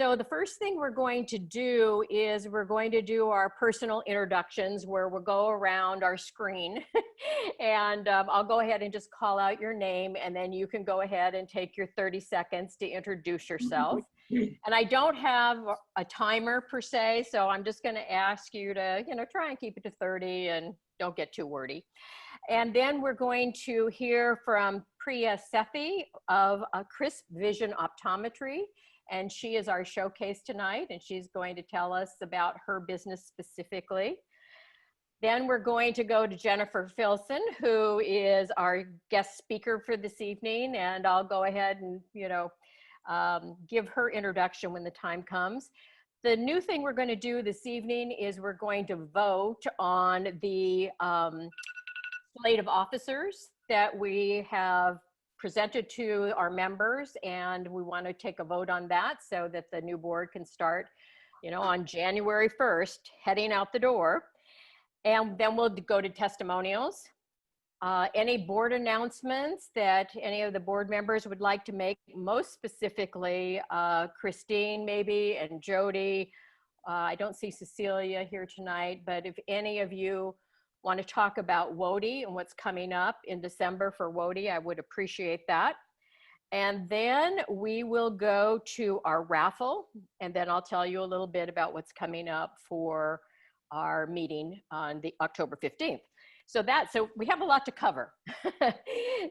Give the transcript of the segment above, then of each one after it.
So the first thing we're going to do is we're going to do our personal introductions where we'll go around our screen and I'll go ahead and just call out your name and then you can go ahead and take your 30 seconds to introduce yourself. And I don't have a timer per se, so I'm just going to ask you to, try and keep it to 30 and don't get too wordy. And then we're going to hear from Priya Sethi of Crisp Vision Optometry. And she is our showcase tonight, and she's going to tell us about her business specifically. Then we're going to go to Jennifer FILZEN, who is our guest speaker for this evening, and I'll go ahead and, give her introduction when the time comes. The new thing we're going to do this evening is we're going to vote on the slate of officers that we have presented to our members, and we want to take a vote on that so that the new board can start, on January 1st, heading out the door. And then we'll go to testimonials. Any board announcements that any of the board members would like to make, most specifically Christine maybe and Jody. I don't see Cecilia here tonight, but if any of you want to talk about WODI and what's coming up in December for WODI, I would appreciate that. And then we will go to our raffle, and then I'll tell you a little bit about what's coming up for our meeting on the October 15th. So we have a lot to cover.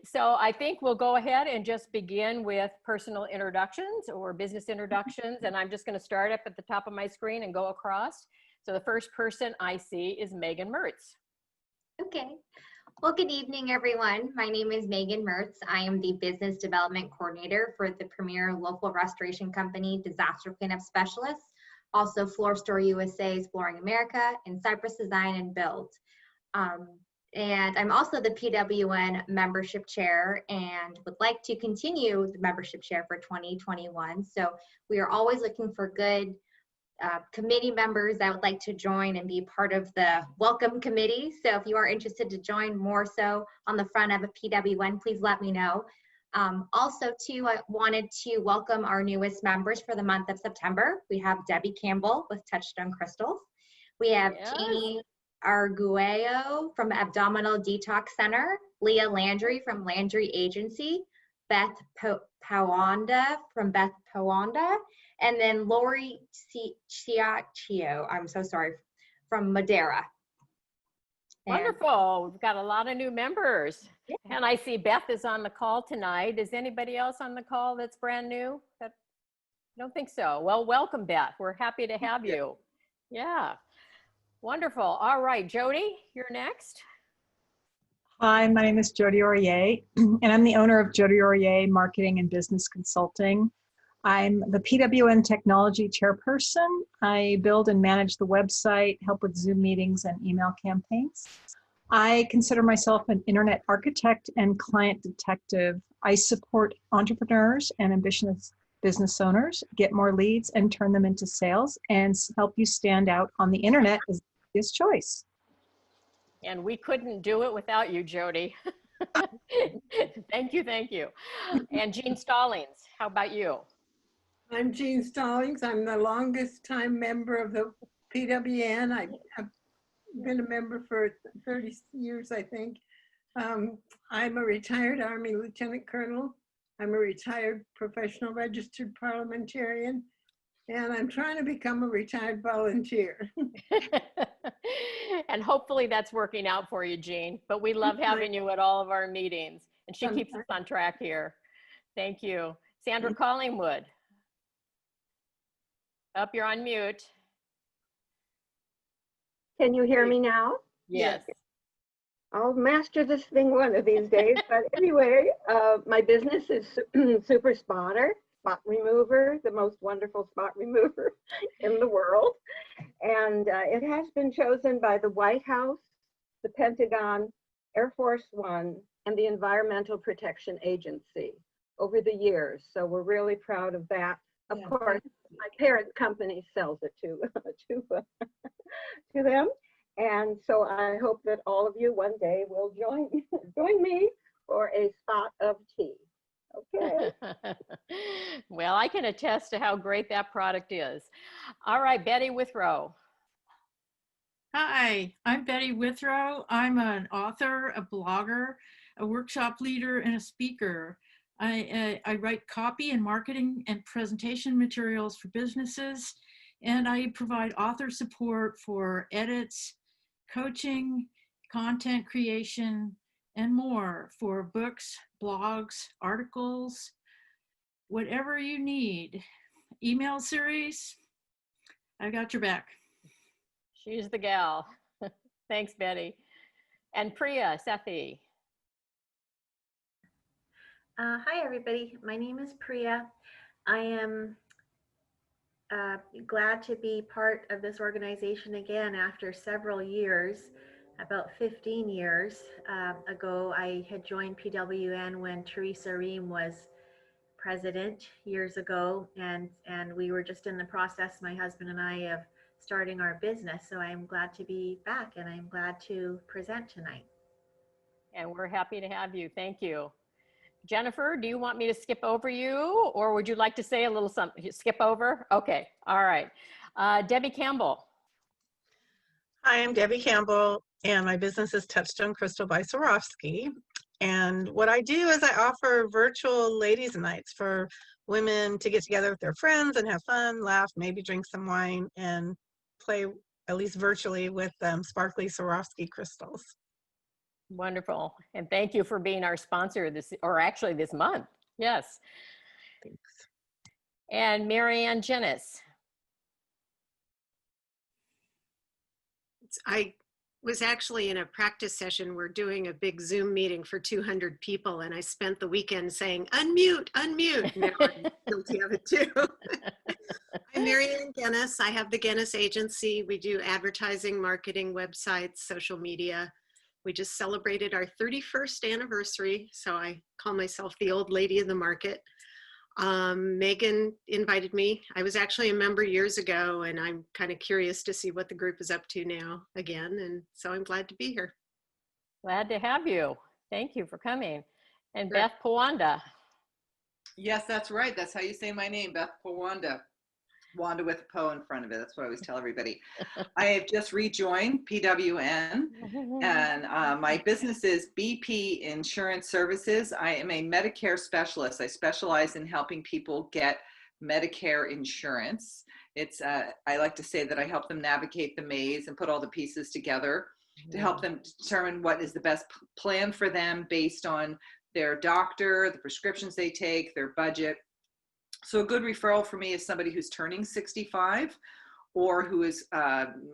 So I think we'll go ahead and just begin with personal introductions or business introductions. And I'm just going to start up at the top of my screen and go across. So the first person I see is Megan Mertz. Okay. Well, good evening, everyone. My name is Megan Mertz. I am the Business Development Coordinator for the premier local restoration company, Disaster Cleanup Specialists, also Floor Store USA's Flooring America, and Cypress Design and Build. And I'm also the PWN membership chair and would like to continue the membership chair for 2021. So we are always looking for good committee members that would like to join and be part of the welcome committee. So if you are interested to join more so on the front of a PWN, please let me know. Also too, I wanted to welcome our newest members for the month of September. We have Debbie Campbell with Touchstone Crystals. We have Jeannie Arguello from Abdominal Detox Center, Leah Landry from Landry Agency, Beth Pawanda from Beth Pawanda, and then Lori Ciaccio, I'm so sorry, from Madeira. Wonderful. We've got a lot of new members. Yeah. And I see Beth is on the call tonight. Is anybody else on the call that's brand new? I don't think so. Well, welcome, Beth. We're happy to have you. Yeah. Wonderful. All right, Jody, you're next. Hi, my name is Jody Aurier, and I'm the owner of Jody Aurier Marketing and Business Consulting. I'm the PWN Technology Chairperson. I build and manage the website, help with Zoom meetings and email campaigns. I consider myself an internet architect and client detective. I support entrepreneurs and ambitious business owners get more leads and turn them into sales and help you stand out on the internet as the easiest choice. And we couldn't do it without you, Jody. Thank you, thank you. And Jean Stallings, how about you? I'm Jean Stallings. I'm the longest time member of the PWN. I've been a member for 30 years, I think. I'm a retired Army Lieutenant Colonel. I'm a retired professional registered parliamentarian, and I'm trying to become a retired volunteer. And hopefully that's working out for you, Jean. But we love having you at all of our meetings, and she keeps us on track here. Thank you. Sandra Collingwood. Up, you're on mute. Can you hear me now? Yes. I'll master this thing one of these days. But anyway, my business is Super Spotter, spot remover, the most wonderful spot remover in the world. And it has been chosen by the White House, the Pentagon, Air Force One, and the Environmental Protection Agency over the years. So we're really proud of that. Of course, my parent company sells it to them. And so I hope that all of you one day will join me for a spot of tea. Okay. Well, I can attest to how great that product is. All right, Betty Withrow. Hi, I'm Betty Withrow. I'm an author, a blogger, a workshop leader, and a speaker. I write copy and marketing and presentation materials for businesses, and I provide author support for edits, coaching, content creation, and more for books, blogs, articles, whatever you need. Email series, I got your back. She's the gal. Thanks, Betty. And Priya Sethi. Hi, everybody. My name is Priya. I am glad to be part of this organization again after several years. About 15 years ago, I had joined PWN when Teresa Ream was president years ago, and we were just in the process, my husband and I, of starting our business. So I'm glad to be back, and I'm glad to present tonight. And we're happy to have you. Thank you. Jennifer, do you want me to skip over you, or would you like to say a little something? Skip over? Okay. All right. Debbie Campbell. Hi, I'm Debbie Campbell, and my business is Touchstone Crystal by Swarovski. And what I do is I offer virtual ladies' nights for women to get together with their friends and have fun, laugh, maybe drink some wine, and play, at least virtually, with sparkly Swarovski crystals. Wonderful. And thank you for being our sponsor this, or actually this month. Yes. Thanks. And Marianne Jennis. I was actually in a practice session. We're doing a big Zoom meeting for 200 people, and I spent the weekend saying, unmute, unmute. Now I'm guilty of it too. I'm Marianne Gennis. I have the Gennis Agency. We do advertising, marketing, websites, social media. We just celebrated our 31st anniversary, so I call myself the old lady of the market. Megan invited me. I was actually a member years ago, and I'm kind of curious to see what the group is up to now again, and so I'm glad to be here. Glad to have you. Thank you for coming. And Sure. Beth Pawanda. Yes, that's right. That's how you say my name, Beth Pawanda. Wanda with a Po in front of it. That's what I always tell everybody. I have just rejoined PWN, and my business is BP Insurance Services. I am a Medicare specialist. I specialize in helping people get Medicare insurance. It's I like to say that I help them navigate the maze and put all the pieces together to help them determine what is the best plan for them based on their doctor, the prescriptions they take, their budget. So a good referral for me is somebody who's turning 65 or who is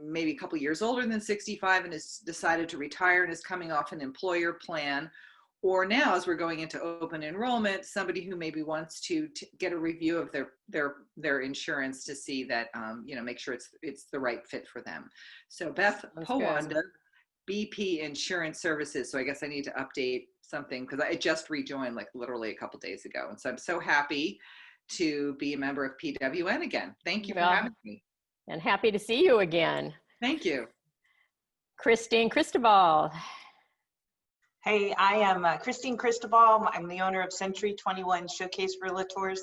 maybe a couple years older than 65 and has decided to retire and is coming off an employer plan. Or now, as we're going into open enrollment, somebody who maybe wants to get a review of their insurance to see that, make sure it's the right fit for them. So Beth Pawanda, BP Insurance Services. So I guess I need to update something because I just rejoined like literally a couple days ago. And so I'm so happy to be a member of PWN again. Thank you for having me. And happy to see you again. Thank you. Christine Cristobal. Hey, I am Christine Cristobal. I'm the owner of Century 21 Showcase Realtors.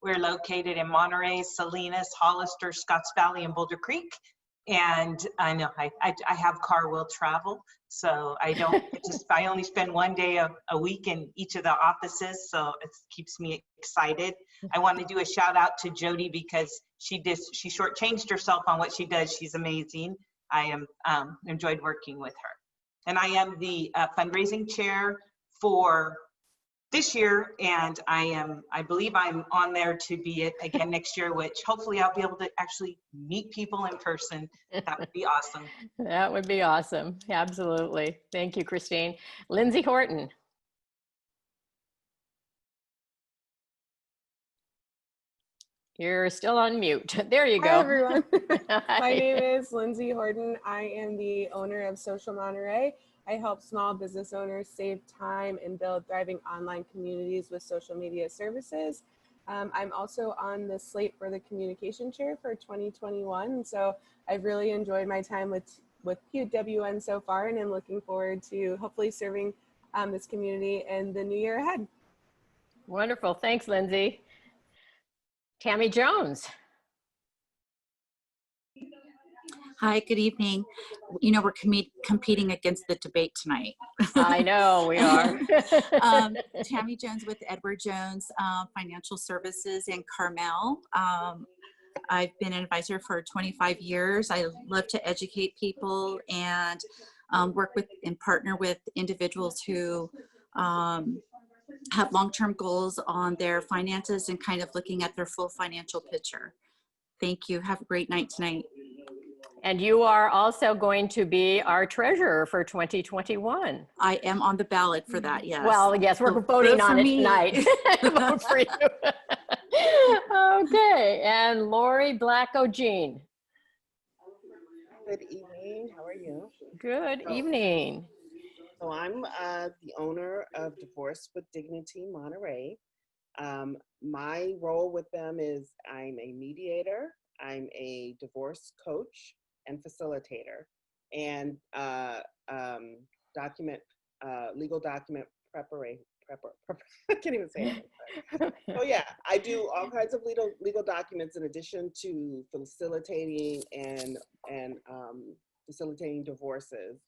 We're located in Monterey, Salinas, Hollister, Scotts Valley, and Boulder Creek. And I know I have car will travel, so I don't I only spend one day a week in each of the offices, so it keeps me excited. I want to do a shout out to Jody because she shortchanged herself on what she does. She's amazing. I am enjoyed working with her. And I am the fundraising chair for this year, and I believe I'm on there to be it again next year, which hopefully I'll be able to actually meet people in person. That would be awesome. That would be awesome. Absolutely. Thank you, Christine. Lindsay Horton. You're still on mute. There you go. Hi, everyone. Hi. My name is Lindsay Horton. I am the owner of Social Monterey. I help small business owners save time and build thriving online communities with social media services. I'm also on the slate for the communication chair for 2021. So I've really enjoyed my time with PWN so far, and I'm looking forward to hopefully serving this community in the new year ahead. Wonderful. Thanks, Lindsay. Tammy Jones. Hi, good evening. You know, we're competing against the debate tonight. I know we are. Tammy Jones with Edward Jones Financial Services in Carmel. I've been an advisor for 25 years. I love to educate people and work with and partner with individuals who have long-term goals on their finances and kind of looking at their full financial picture. Thank you. Have a great night tonight. And you are also going to be our treasurer for 2021. I am on the ballot for that, yes. Well, yes, we're voting on it tonight. Vote for you. Okay, and Lori Blacko-Jean. Good evening. How are you? Good evening. So I'm the owner of Divorce with Dignity Monterey. My role with them is I'm a mediator, I'm a divorce coach and facilitator, and legal document preparation. I can't even say it. So yeah, I do all kinds of legal documents in addition to facilitating and facilitating divorces,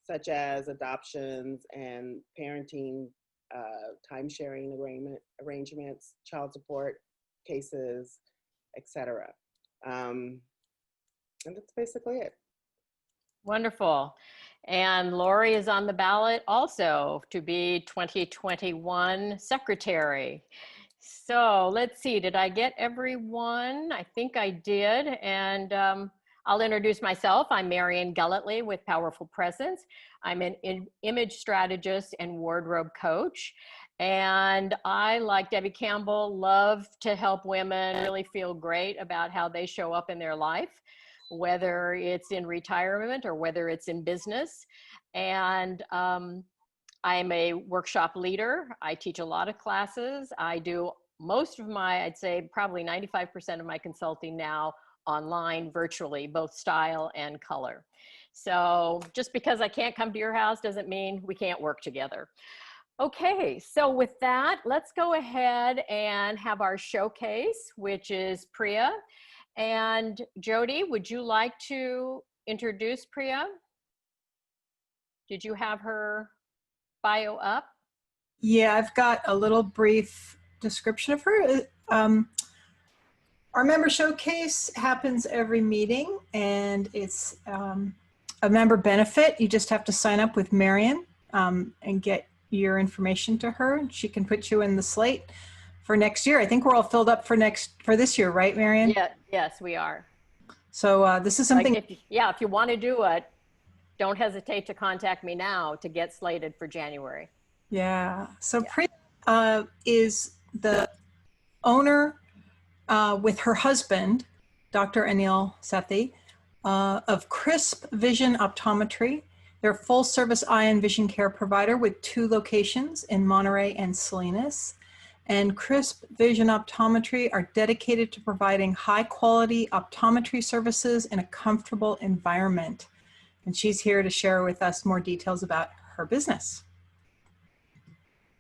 such as adoptions and parenting, time-sharing arrangements, child support cases, etc. And that's basically it. Wonderful. And Lori is on the ballot also to be 2021 secretary. So let's see, did I get everyone? I think I did. And I'll introduce myself. I'm Marian Gelletley with Powerful Presence. I'm an image strategist and wardrobe coach. And I, like Debbie Campbell, love to help women really feel great about how they show up in their life, whether it's in retirement or whether it's in business. And I'm a workshop leader. I teach a lot of classes. I do most of my, I'd say probably 95% of my consulting now online, virtually, both style and color. So just because I can't come to your house doesn't mean we can't work together. Okay, so with that, let's go ahead and have our showcase, which is Priya. And Jody, would you like to introduce Priya? Did you have her bio up? Yeah, I've got a little brief description of her. Our member showcase happens every meeting, and it's a member benefit. You just have to sign up with Marian and get your information to her. She can put you in the slate for next year. I think we're all filled up for this year, right, Marian? Yeah, yes, we are. So this is something. Like if you want to do it, don't hesitate to contact me now to get slated for January. Yeah. So Priya is the owner with her husband, Dr. Anil Sethi, of Crisp Vision Optometry. They're a full-service eye and vision care provider with 2 locations in Monterey and Salinas. And Crisp Vision Optometry are dedicated to providing high-quality optometry services in a comfortable environment. And she's here to share with us more details about her business.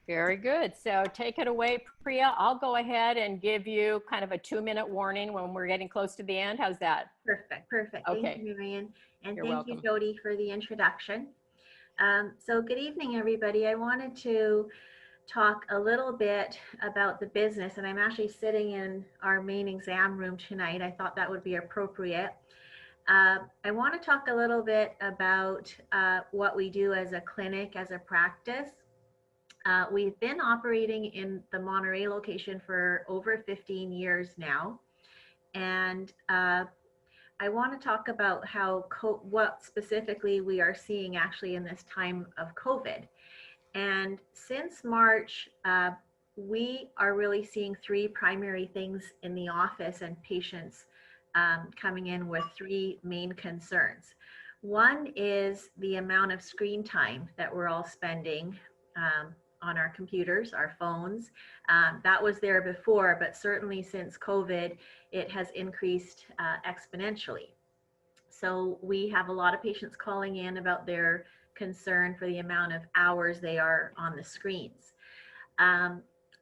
Very good. So take it away, Priya. I'll go ahead and give you kind of a 2-minute warning when we're getting close to the end. How's that? Perfect, perfect. Okay. Thank you, Marian. And You're thank welcome. you, Jody, for the introduction. So good evening, everybody. I wanted to talk a little bit about the business, and I'm actually sitting in our main exam room tonight. I thought that would be appropriate. I want to talk a little bit about what we do as a clinic, as a practice. We've been operating in the Monterey location for over 15 years now. And I want to talk about what specifically we are seeing actually in this time of COVID. And since March, we are really seeing 3 primary things in the office and patients coming in with 3 main concerns. One is the amount of screen time that we're all spending on our computers, our phones. That was there before, but certainly since COVID, it has increased exponentially. So we have a lot of patients calling in about their concern for the amount of hours they are on the screens.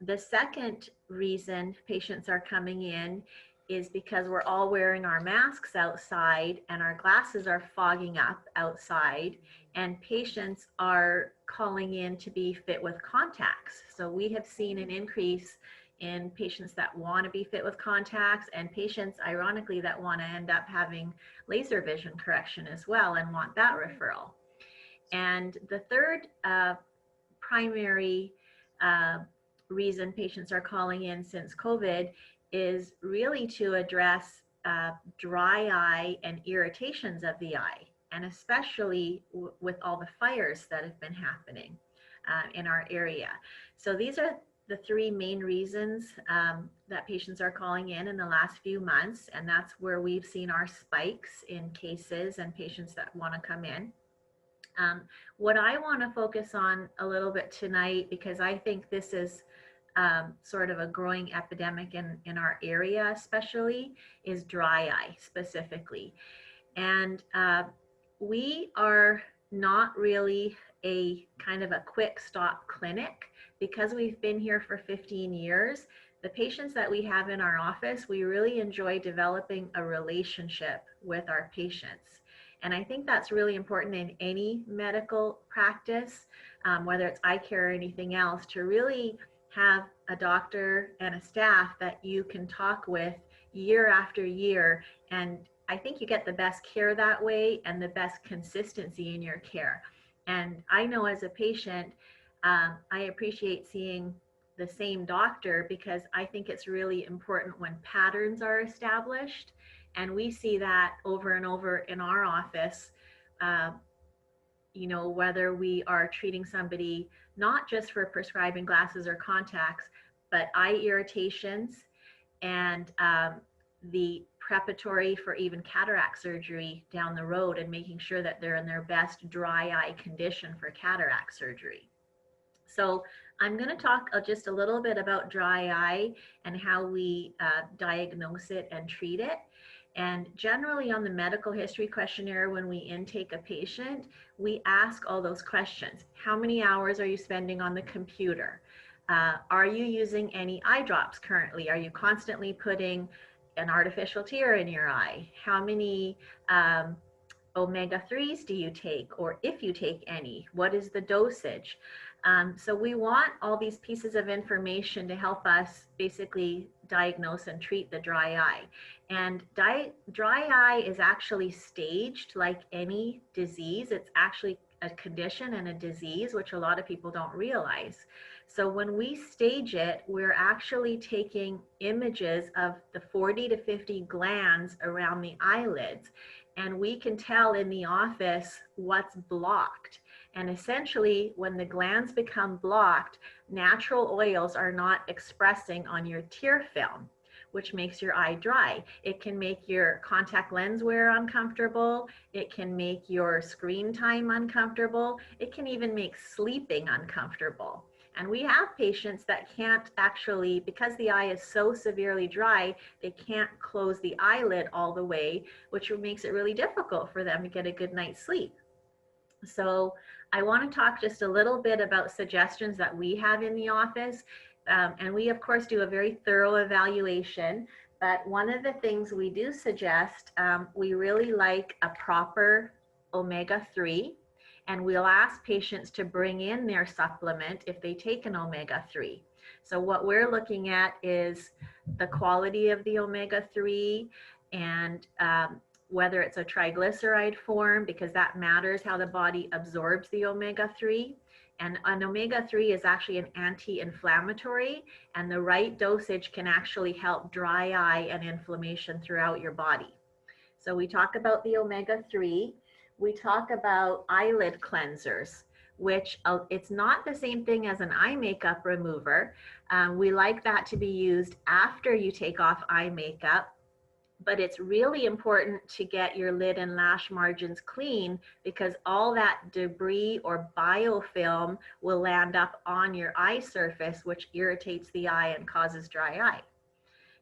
The second reason patients are coming in is because we're all wearing our masks outside and our glasses are fogging up outside, and patients are calling in to be fit with contacts. So we have seen an increase in patients that want to be fit with contacts, and patients, ironically, that want to end up having laser vision correction as well and want that referral. And the third primary reason patients are calling in since COVID is really to address dry eye and irritations of the eye, and especially with all the fires that have been happening in our area. So these are the three main reasons that patients are calling in the last few months, and that's where we've seen our spikes in cases and patients that want to come in. What I want to focus on a little bit tonight, because I think this is sort of a growing epidemic in our area especially, is dry eye specifically. And we are not really a kind of a quick stop clinic. Because we've been here for 15 years, the patients that we have in our office, we really enjoy developing a relationship with our patients. And I think that's really important in any medical practice, whether it's eye care or anything else, to really have a doctor and a staff that you can talk with year after year. And I think you get the best care that way and the best consistency in your care. And I know as a patient, I appreciate seeing the same doctor, because I think it's really important when patterns are established. And we see that over and over in our office, you know, whether we are treating somebody not just for prescribing glasses or contacts, but eye irritations and the preparatory for even cataract surgery down the road, and making sure that they're in their best dry eye condition for cataract surgery. So I'm going to talk just a little bit about dry eye and how we diagnose it and treat it. And generally on the medical history questionnaire, when we intake a patient, we ask all those questions. How many hours are you spending on the computer? Are you using any eye drops currently? Are you constantly putting an artificial tear in your eye? How many omega-3s do you take, or if you take any? What is the dosage? So we want all these pieces of information to help us basically diagnose and treat the dry eye. And dry eye is actually staged like any disease. It's actually a condition and a disease, which a lot of people don't realize. So when we stage it, we're actually taking images of the 40 to 50 glands around the eyelids, and we can tell in the office what's blocked. And essentially, when the glands become blocked, natural oils are not expressing on your tear film, which makes your eye dry. It can make your contact lens wear uncomfortable. It can make your screen time uncomfortable. It can even make sleeping uncomfortable. And we have patients that can't actually, because the eye is so severely dry, they can't close the eyelid all the way, which makes it really difficult for them to get a good night's sleep. So I want to talk just a little bit about suggestions that we have in the office. And we, of course, do a very thorough evaluation. But one of the things we do suggest, we really like a proper omega-3. And we'll ask patients to bring in their supplement if they take an omega-3. So what we're looking at is the quality of the omega-3 and whether it's a triglyceride form, because that matters how the body absorbs the omega-3. And an omega-3 is actually an anti-inflammatory, and the right dosage can actually help dry eye and inflammation throughout your body. So we talk about the omega-3. We talk about eyelid cleansers, which it's not the same thing as an eye makeup remover. We like that to be used after you take off eye makeup, but it's really important to get your lid and lash margins clean, because all that debris or biofilm will land up on your eye surface, which irritates the eye and causes dry eye.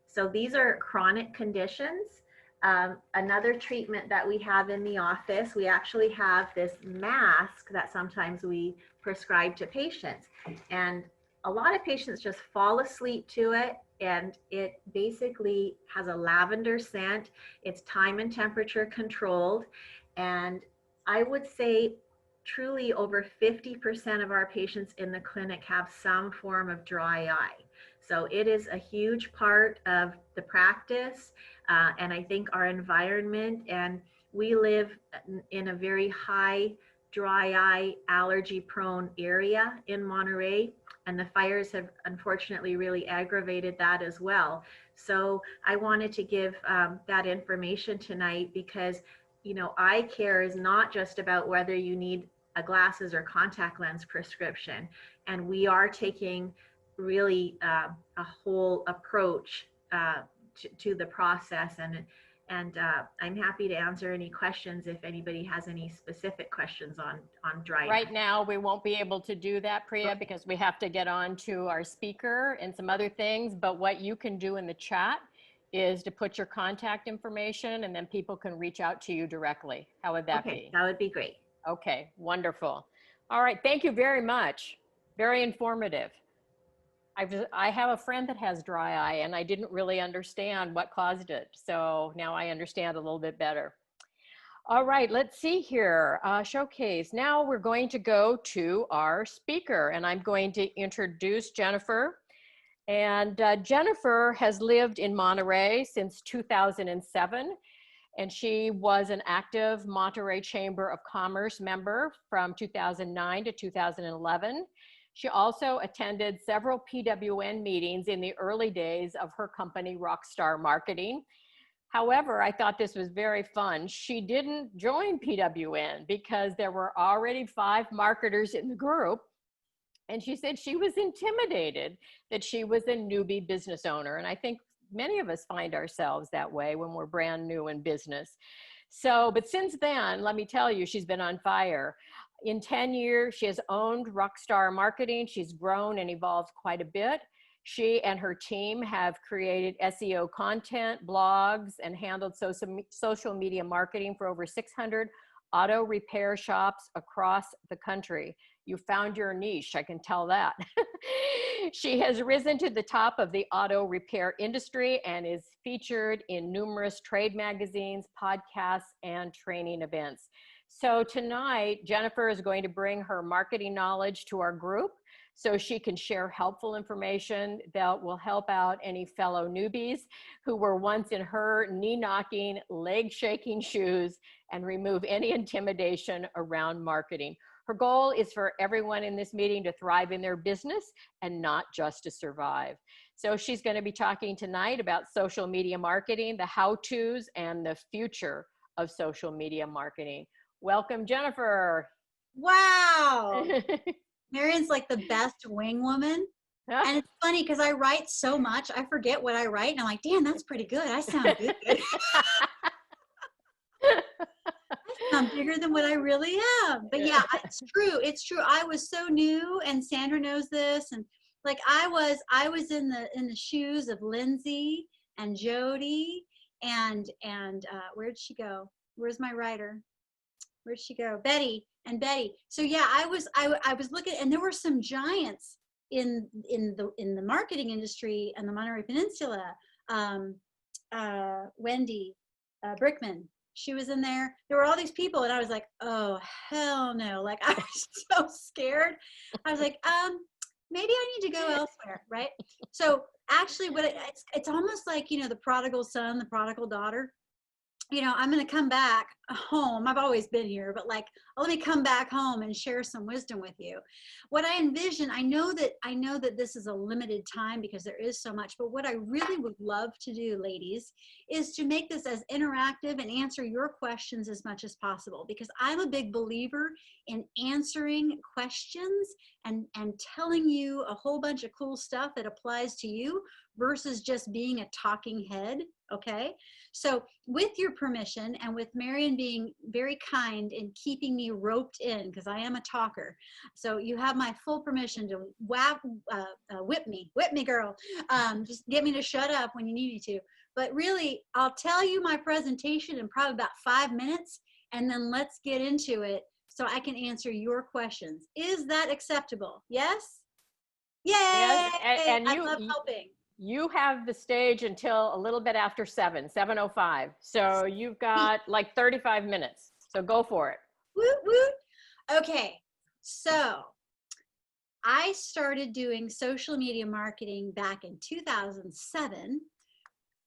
So these are chronic conditions. Another treatment that we have in the office, we actually have this mask that sometimes we prescribe to patients. And a lot of patients just fall asleep to it, and it basically has a lavender scent. It's time and temperature controlled. And I would say truly over 50% of our patients in the clinic have some form of dry eye. So it is a huge part of the practice, and I think our environment, and we live in a very high dry eye allergy prone area in Monterey, and the fires have unfortunately really aggravated that as well. So I wanted to give that information tonight, because you know, eye care is not just about whether you need a glasses or contact lens prescription. And we are taking really a whole approach to the process. And I'm happy to answer any questions if anybody has any specific questions on dry eye. Right now, we won't be able to do that, Priya, because we have to get on to our speaker and some other things. But what you can do in the chat is to put your contact information, and then people can reach out to you directly. How would that be? That would be great. Okay, wonderful. All right, thank you very much. Very informative. I have a friend that has dry eye, and I didn't really understand what caused it. So now I understand a little bit better. All right, let's see here. Showcase. Now we're going to go to our speaker, and I'm going to introduce Jennifer. And Jennifer has lived in Monterey since 2007, and she was an active Monterey Chamber of Commerce member from 2009 to 2011. She also attended several PWN meetings in the early days of her company, Rockstar Marketing. However, I thought this was very fun. She didn't join PWN because there were already 5 marketers in the group. And she said she was intimidated that she was a newbie business owner. And I think many of us find ourselves that way when we're brand new in business. So, but since then, let me tell you, she's been on fire. In 10 years, she has owned Rockstar Marketing. She's grown and evolved quite a bit. She and her team have created SEO content, blogs, and handled social media marketing for over 600 auto repair shops across the country. You found your niche, I can tell that. She has risen to the top of the auto repair industry and is featured in numerous trade magazines, podcasts, and training events. So tonight, Jennifer is going to bring her marketing knowledge to our group so she can share helpful information that will help out any fellow newbies who were once in her knee-knocking, leg-shaking shoes, and remove any intimidation around marketing. Her goal is for everyone in this meeting to thrive in their business and not just to survive. So she's going to be talking tonight about social media marketing, the how-tos, and the future of social media marketing. Welcome, Jennifer. Wow. Marion's like the best wing woman. And it's funny because I write so much, I forget what I write. And I'm like, damn, that's pretty good. I sound good. I'm bigger than what I really am. But yeah, it's true. It's true. I was so new, and Sandra knows this. And like I was in the shoes of Lindsay and Jody and where'd she go? Where's my writer? Where'd she go? Betty. So yeah, I was looking, and there were some giants in the marketing industry and the Monterey Peninsula. Wendy Brickman, she was in there. There were all these people, and I was like, oh hell no! Like I was so scared. I was like, maybe I need to go elsewhere, right? So actually, it's almost like, you know, the prodigal son, the prodigal daughter. You know, I'm going to come back home. I've always been here, but like, let me come back home and share some wisdom with you. What I envision, I know that this is a limited time because there is so much, but what I really would love to do, ladies, is to make this as interactive and answer your questions as much as possible, because I'm a big believer in answering questions and telling you a whole bunch of cool stuff that applies to you versus just being a talking head. Okay. So with your permission, and with Marion being very kind in keeping me roped in, because I am a talker, so you have my full permission to whip me, girl. Just get me to shut up when you need me to. But really, I'll tell you my presentation in probably about 5 minutes, and then let's get into it so I can answer your questions. Is that acceptable? Yes? Yay! And I love helping. You have the stage until a little bit after 7:05. So you've got like 35 minutes. So go for it. Woot, woot. Okay, so I started doing social media marketing back in 2007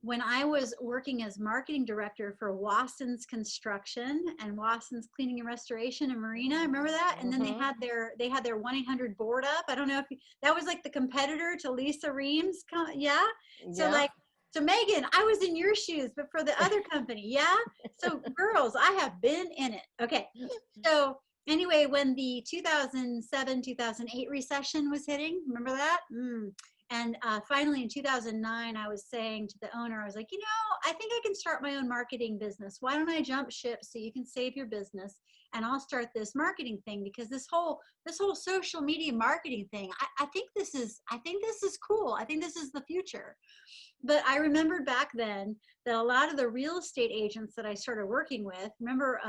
when I was working as marketing director for Watson's Construction and Watson's Cleaning and Restoration and Marina. Remember that? And then they had their 1-800 board up. I don't know if that was like the competitor to Lisa Reams. Yeah. So so Megan, I was in your shoes, but for the other company. Yeah. So girls, I have been in it. Okay. So anyway, when the 2007, 2008 recession was hitting, remember that? And finally in 2009, I was saying to the owner, I was like, I think I can start my own marketing business. Why don't I jump ship so you can save your business and I'll start this marketing thing, because this whole social media marketing thing, I think this is cool. I think this is the future. But I remembered back then that a lot of the real estate agents that I started working with, remember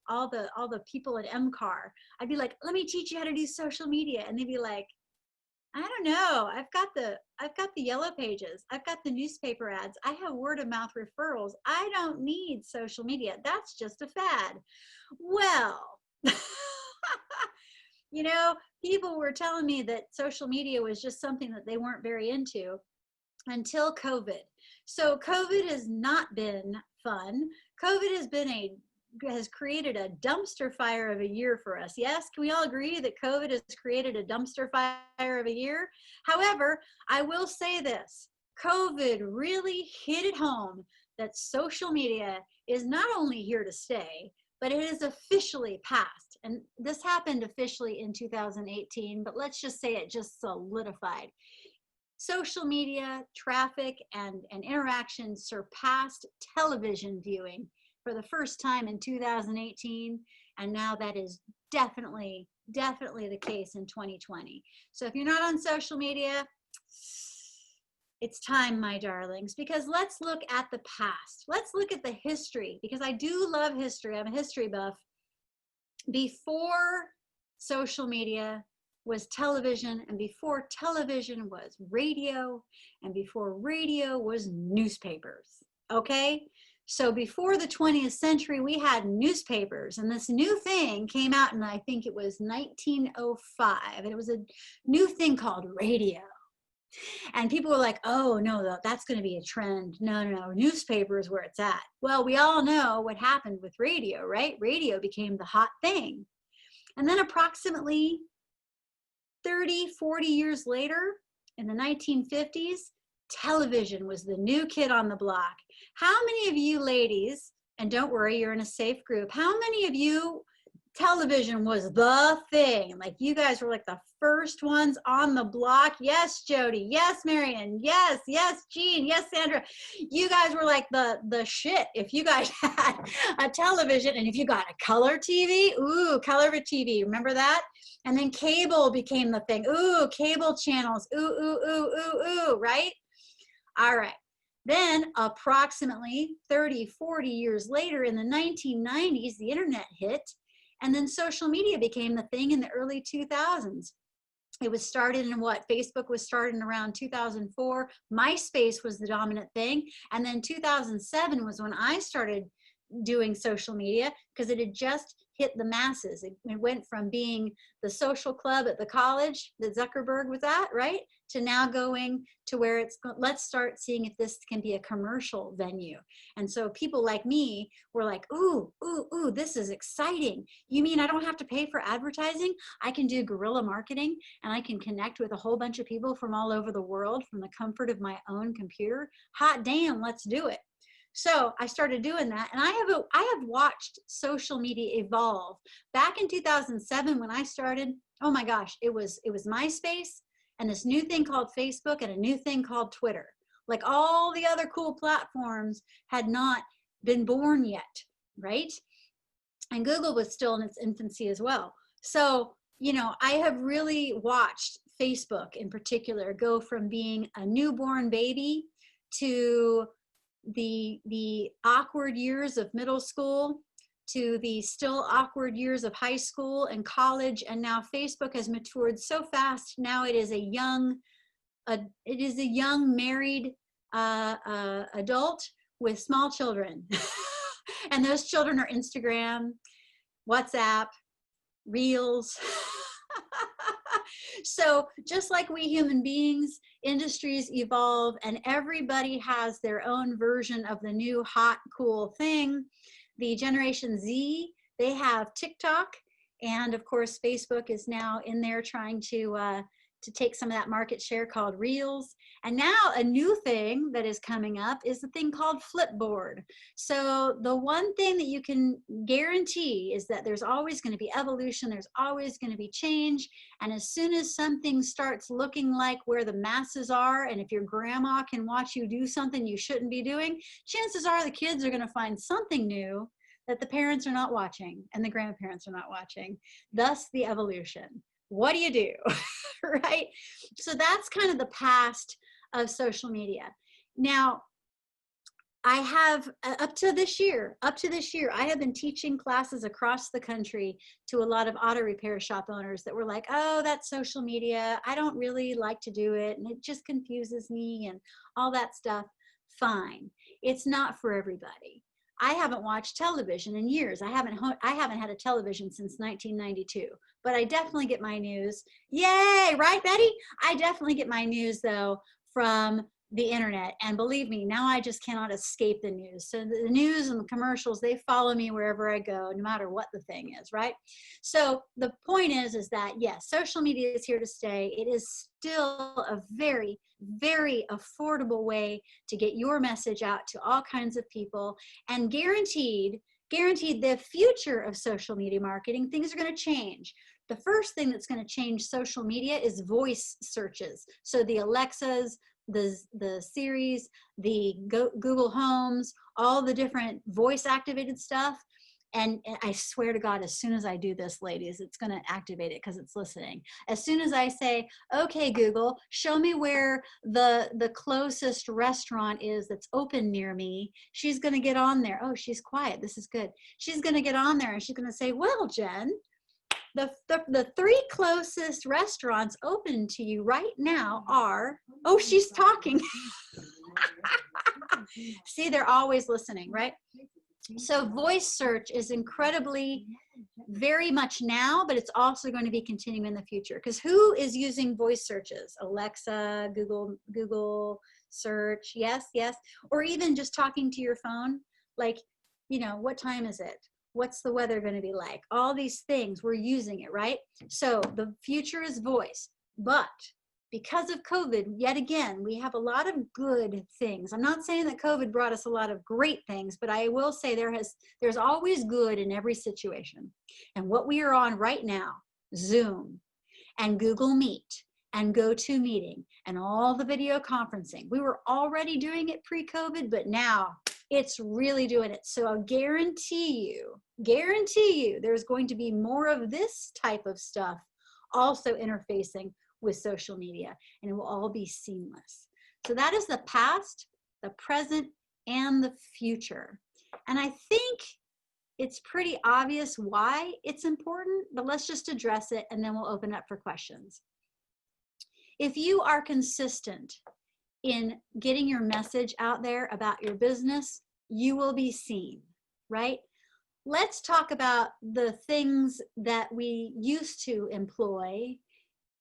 all the people at MCAR, I'd be like, let me teach you how to do social media. And they'd be like, I don't know. I've got the yellow pages. I've got the newspaper ads. I have word of mouth referrals. I don't need social media. That's just a fad. Well, people were telling me that social media was just something that they weren't very into until COVID. So COVID has not been fun. COVID has created a dumpster fire of a year for us. Yes, can we all agree that COVID has created a dumpster fire of a year? However, I will say this, COVID really hit it home that social media is not only here to stay, but it is officially passed. And this happened officially in 2018, but let's just say it just solidified. Social media, traffic, and interaction surpassed television viewing for the first time in 2018, and now that is definitely the case in 2020. So if you're not on social media, it's time, my darlings, because let's look at the past. Let's look at the history, because I do love history. I'm a history buff. Before social media was television, and before television was radio, and before radio was newspapers, okay? So before the 20th century, we had newspapers, and this new thing came out in, I think it was 1905, and it was a new thing called radio. And people were like, oh, no, that's going to be a trend. No, newspaper is where it's at. Well, we all know what happened with radio, right? Radio became the hot thing. And then approximately 30, 40 years later, in the 1950s, television was the new kid on the block. How many of you ladies, and don't worry, you're in a safe group, how many of you, television was the thing? Like, you guys were like the first ones on the block. Yes, Jody. Yes, Marion. Yes, Jean. Yes, Sandra. You guys were like the shit if you guys had a television, and if you got a color TV, ooh, color TV. Remember that? And then cable became the thing. Ooh, cable channels. Ooh, right? All right. Then approximately 30, 40 years later, in the 1990s, the internet hit, and then social media became the thing in the early 2000s. It was started in what? Facebook was started in around 2004. MySpace was the dominant thing. And then 2007 was when I started doing social media, because it had just hit the masses. It went from being the social club at the college that Zuckerberg was at, right, to now going to where it's, let's start seeing if this can be a commercial venue. And so people like me were like, ooh, this is exciting. You mean I don't have to pay for advertising? I can do guerrilla marketing, and I can connect with a whole bunch of people from all over the world from the comfort of my own computer. Hot damn, let's do it. So I started doing that, and I have watched social media evolve. Back in 2007 when I started, oh my gosh, it was MySpace and this new thing called Facebook and a new thing called Twitter. Like, all the other cool platforms had not been born yet, right? And Google was still in its infancy as well. So, I have really watched Facebook in particular go from being a newborn baby to the awkward years of middle school, to the still awkward years of high school and college, and now Facebook has matured so fast. Now it is a young it is a young married adult with small children. And those children are Instagram, WhatsApp, Reels. So just like we human beings, industries evolve and everybody has their own version of the new hot, cool thing. The Generation Z, they have TikTok, and of course, Facebook is now in there trying to take some of that market share called Reels. And now a new thing that is coming up is the thing called Flipboard. So the one thing that you can guarantee is that there's always going to be evolution, there's always going to be change. And as soon as something starts looking like where the masses are, and if your grandma can watch you do something you shouldn't be doing, chances are the kids are going to find something new that the parents are not watching and the grandparents are not watching. Thus the evolution. What do you do? Right? So that's kind of the past of social media. Now, I have up to this year, I have been teaching classes across the country to a lot of auto repair shop owners that were like, oh, that's social media. I don't really like to do it. And it just confuses me and all that stuff. Fine. It's not for everybody. I haven't watched television in years. I haven't had a television since 1992, but I definitely get my news. Yay, right, Betty? I definitely get my news though from the internet. And believe me, now I just cannot escape the news. So the news and the commercials, they follow me wherever I go, no matter what the thing is, right? So the point is that yes, social media is here to stay. It is still a very, very affordable way to get your message out to all kinds of people, and guaranteed the future of social media marketing, things are going to change. The first thing that's going to change social media is voice searches. So the Alexas, the Siris, the Google Homes, all the different voice activated stuff. And I swear to God, as soon as I do this, ladies, it's going to activate it because it's listening. As soon as I say, okay, Google, show me where the closest restaurant is that's open near me, she's going to get on there. Oh, she's quiet. This is good. She's going to get on there and she's going to say, well, Jen, the 3 closest restaurants open to you right now are, oh, she's talking. See, they're always listening, right? So voice search is incredibly, very much now, but it's also going to be continuing in the future. Because who is using voice searches? Alexa, Google search, yes. Or even just talking to your phone, like, you know, what time is it? What's the weather going to be like? All these things, we're using it, right? So the future is voice. But because of COVID, yet again, we have a lot of good things. I'm not saying that COVID brought us a lot of great things, but I will say there's always good in every situation. And what we are on right now, Zoom and Google Meet and GoToMeeting and all the video conferencing, we were already doing it pre-COVID, but now it's really doing it. So I'll guarantee you, there's going to be more of this type of stuff also interfacing with social media, and it will all be seamless. So that is the past, the present, and the future. And I think it's pretty obvious why it's important, but let's just address it and then we'll open up for questions. If you are consistent in getting your message out there about your business, you will be seen, right? Let's talk about the things that we used to employ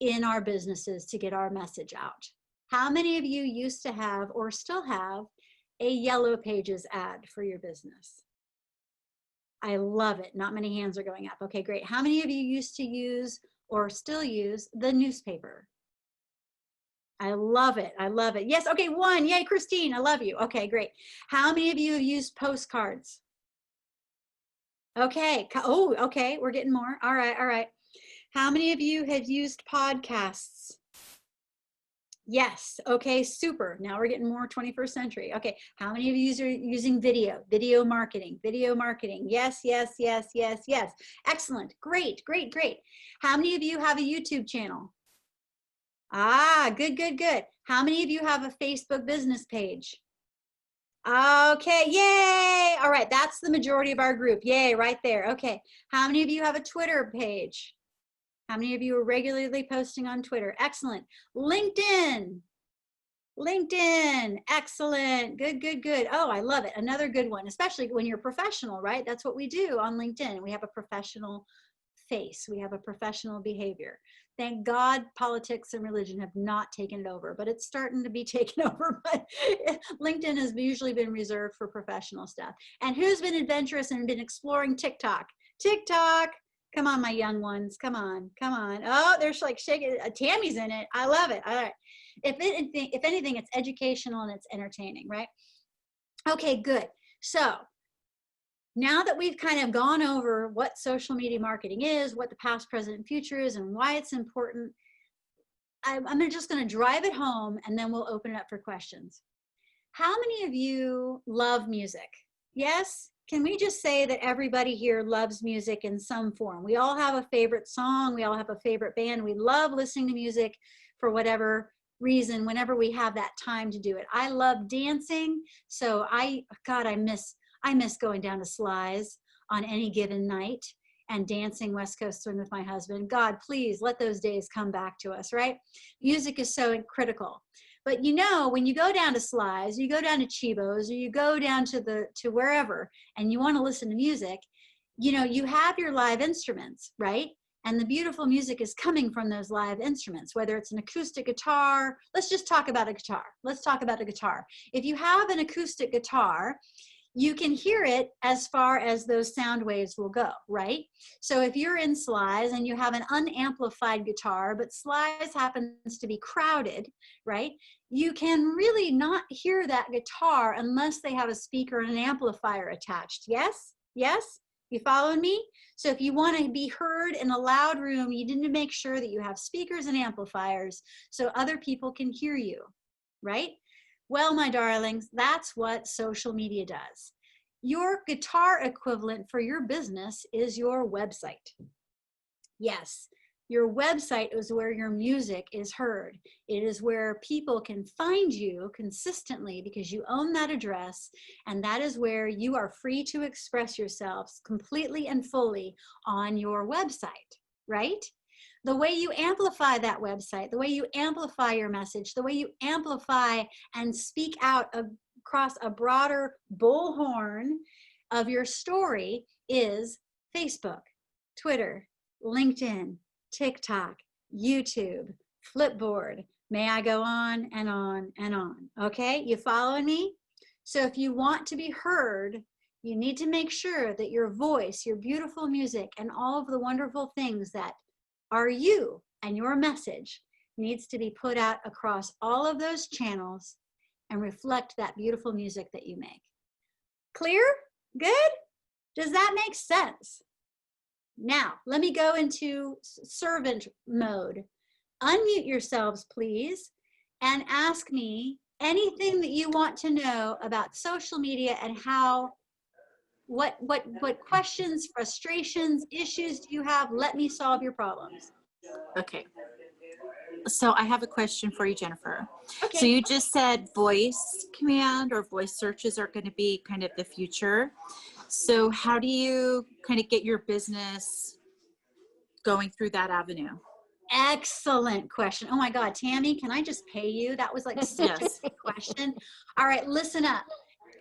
in our businesses to get our message out. How many of you used to have or still have a Yellow Pages ad for your business? I love it. Not many hands are going up. Okay, great. How many of you used to use or still use the newspaper? I love it. I love it. Yes. Okay. 1. Yay, Christine. I love you. Okay, great. How many of you have used postcards? Okay. Oh, okay. We're getting more. All right. All right. How many of you have used podcasts? Yes. Okay, super. Now we're getting more 21st century. Okay. How many of you are using video marketing? Yes. Excellent. Great. How many of you have a YouTube channel? Ah, good. How many of you have a Facebook business page? Okay, yay. All right, that's the majority of our group. Yay, right there. Okay. How many of you have a Twitter page? How many of you are regularly posting on Twitter? Excellent. LinkedIn. LinkedIn, excellent, good, good, good. Oh, I love it. Another good one, especially when you're professional, right? That's what we do on LinkedIn. We have a professional face. We have a professional behavior. Thank God politics and religion have not taken it over, but it's starting to be taken over. But LinkedIn has usually been reserved for professional stuff. And who's been adventurous and been exploring TikTok? TikTok. Come on, my young ones. Come on, come on. Oh, there's like shaking. Tammy's in it. I love it. All right. If anything, it's educational and it's entertaining, right? Okay, good. So now that we've kind of gone over what social media marketing is, what the past, present, and future is, and why it's important, I'm just going to drive it home, and then we'll open it up for questions. How many of you love music? Yes? Can we just say that everybody here loves music in some form? We all have a favorite song. We all have a favorite band. We love listening to music for whatever reason, whenever we have that time to do it. I love dancing. So God, I miss going down to Sly's on any given night and dancing West Coast Swing with my husband. God, please let those days come back to us, right? Music is so critical. But you know, when you go down to Sly's, you go down to Chibo's, or you go down to wherever, and you want to listen to music, you know, you have your live instruments, right? And the beautiful music is coming from those live instruments, whether it's an acoustic guitar. Let's just talk about a guitar. Let's talk about a guitar. If you have an acoustic guitar, you can hear it as far as those sound waves will go, right? So if you're in Sly's and you have an unamplified guitar, but Sly's happens to be crowded, right? You can really not hear that guitar unless they have a speaker and an amplifier attached. Yes? Yes? You following me? So if you want to be heard in a loud room, you need to make sure that you have speakers and amplifiers so other people can hear you, right? Well, my darlings, that's what social media does. Your guitar equivalent for your business is your website. Yes, your website is where your music is heard. It is where people can find you consistently because you own that address, and that is where you are free to express yourselves completely and fully on your website, right? The way you amplify that website, the way you amplify your message, the way you amplify and speak out across a broader bullhorn of your story is Facebook, Twitter, LinkedIn, TikTok, YouTube, Flipboard. May I go on and on and on? Okay, you following me? So if you want to be heard, you need to make sure that your voice, your beautiful music, and all of the wonderful things that are you and your message needs to be put out across all of those channels and reflect that beautiful music that you make. Clear? Good? Does that make sense? Now, let me go into servant mode. Unmute yourselves, please, and ask me anything that you want to know about social media and how, what questions, frustrations, issues do you have? Let me solve your problems. Okay. So I have a question for you, Jennifer. Okay. So you just said voice command or voice searches are going to be kind of the future. So how do you kind of get your business going through that avenue? Excellent question. Oh my God, Tammy, can I just pay you? That was like such a good question. All right, listen up.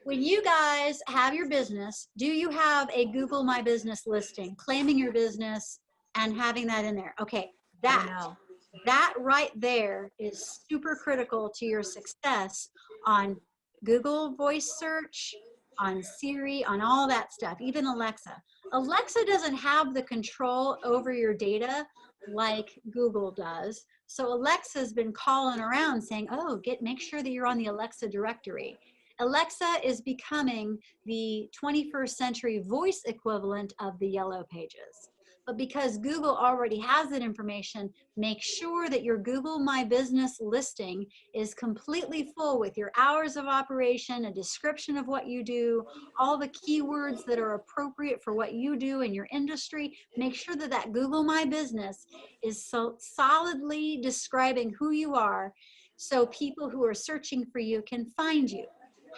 When you guys have your business, do you have a Google My Business listing, claiming your business and having that in there? Okay, that right there is super critical to your success on Google voice search, on Siri, on all that stuff, even Alexa. Alexa doesn't have the control over your data like Google does. So Alexa's been calling around saying, oh, make sure that you're on the Alexa directory. Alexa is becoming the 21st century voice equivalent of the Yellow Pages. But because Google already has that information, make sure that your Google My Business listing is completely full with your hours of operation, a description of what you do, all the keywords that are appropriate for what you do in your industry. Make sure that that Google My Business is so solidly describing who you are so people who are searching for you can find you.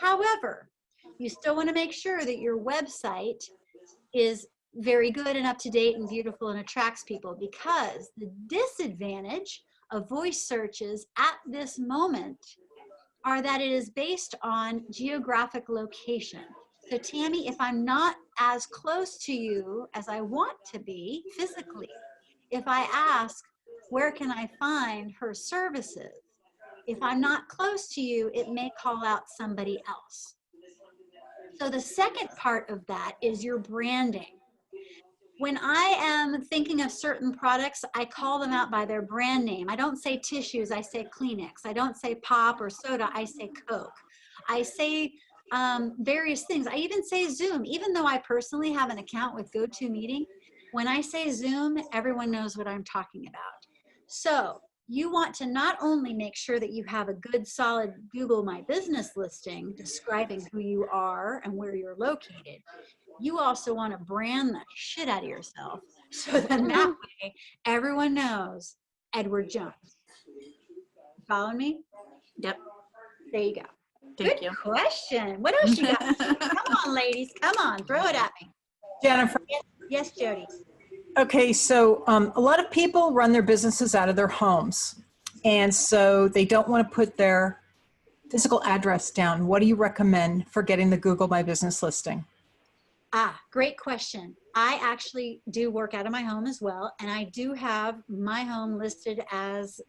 However, you still want to make sure that your website is very good and up to date and beautiful and attracts people, because the disadvantage of voice searches at this moment are that it is based on geographic location. So Tammy, if I'm not as close to you as I want to be physically, if I ask, where can I find her services? If I'm not close to you, it may call out somebody else. So the second part of that is your branding. When I am thinking of certain products, I call them out by their brand name. I don't say tissues, I say Kleenex. I don't say pop or soda, I say Coke. I say various things. I even say Zoom, even though I personally have an account with GoToMeeting. When I say Zoom, everyone knows what I'm talking about. So you want to not only make sure that you have a good, solid Google My Business listing describing who you are and where you're located, you also want to brand the shit out of yourself so then that way everyone knows Edward Jones. Following me? Yep. There you go. Thank Good you. question. What else you got? Come on, ladies. Come on. Throw it at me. Jennifer. Yes, Jody. Okay, so a lot of people run their businesses out of their homes, and so they don't want to put their physical address down. What do you recommend for getting the Google My Business listing? Great question. I actually do work out of my home as well, and I do have my home listed as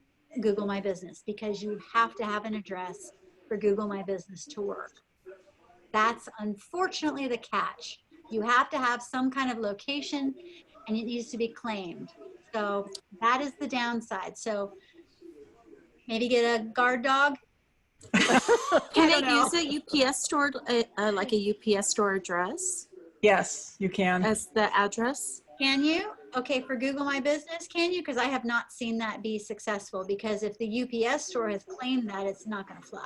Google My Business because you have to have an address for Google My Business to work. That's unfortunately the catch. You have to have some kind of location and it needs to be claimed. So that is the downside. So maybe get a guard dog. Can they use a UPS store, like a UPS store address? Yes, you can. As the address? Can you? Okay, for Google My Business, can you? Because I have not seen that be successful because if the UPS store has claimed that, it's not going to fly.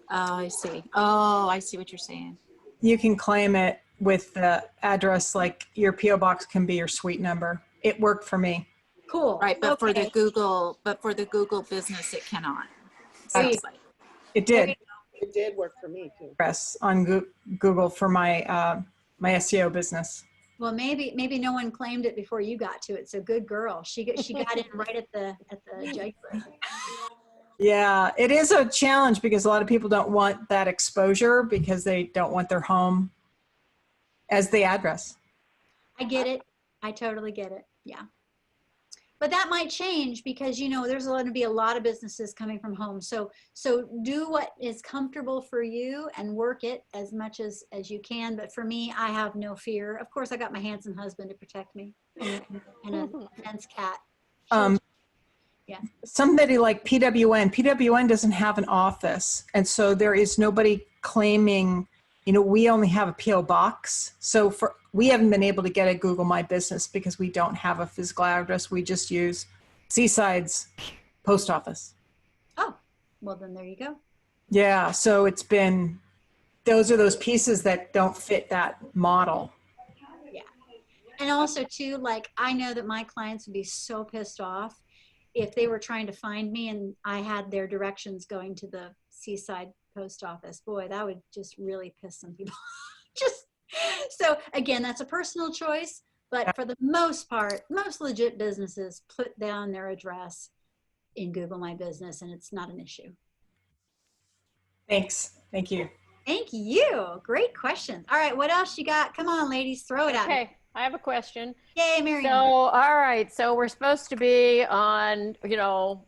Oh, I see. Oh, I see what you're saying. You can claim it with the address, like your PO box can be your suite number. It worked for me. Cool. Right, but for the Google business, it cannot. Sounds like. It did. It did work for me too. Press on Google for my my SEO business. Well, maybe no one claimed it before you got to it. So good girl. She got in right at the jugular. Yeah, it is a challenge because a lot of people don't want that exposure because they don't want their home as the address. I get it. I totally get it. Yeah. But that might change because, you know, there's going to be a lot of businesses coming from home. So do what is comfortable for you and work it as much as you can. But for me, I have no fear. Of course, I got my handsome husband to protect me and a fence cat. Yeah. Somebody like PWN doesn't have an office. And so there is nobody claiming, you know, we only have a PO box. So we haven't been able to get a Google My Business because we don't have a physical address. We just use Seaside's post office. Oh, well then there you go. Yeah. So it's been, those are those pieces that don't fit that model. Yeah. And also too, like, I know that my clients would be so pissed off if they were trying to find me and I had their directions going to the Seaside post office. Boy, that would just really piss some people off. So again, that's a personal choice, but for the most part, most legit businesses put down their address in Google My Business and it's not an issue. Thanks. Thank you. Thank you. Great questions. All right, what else you got? Come on, ladies, throw it at me. Okay, I have a question. Yay, Mary. So, all right, so we're supposed to be on, you know,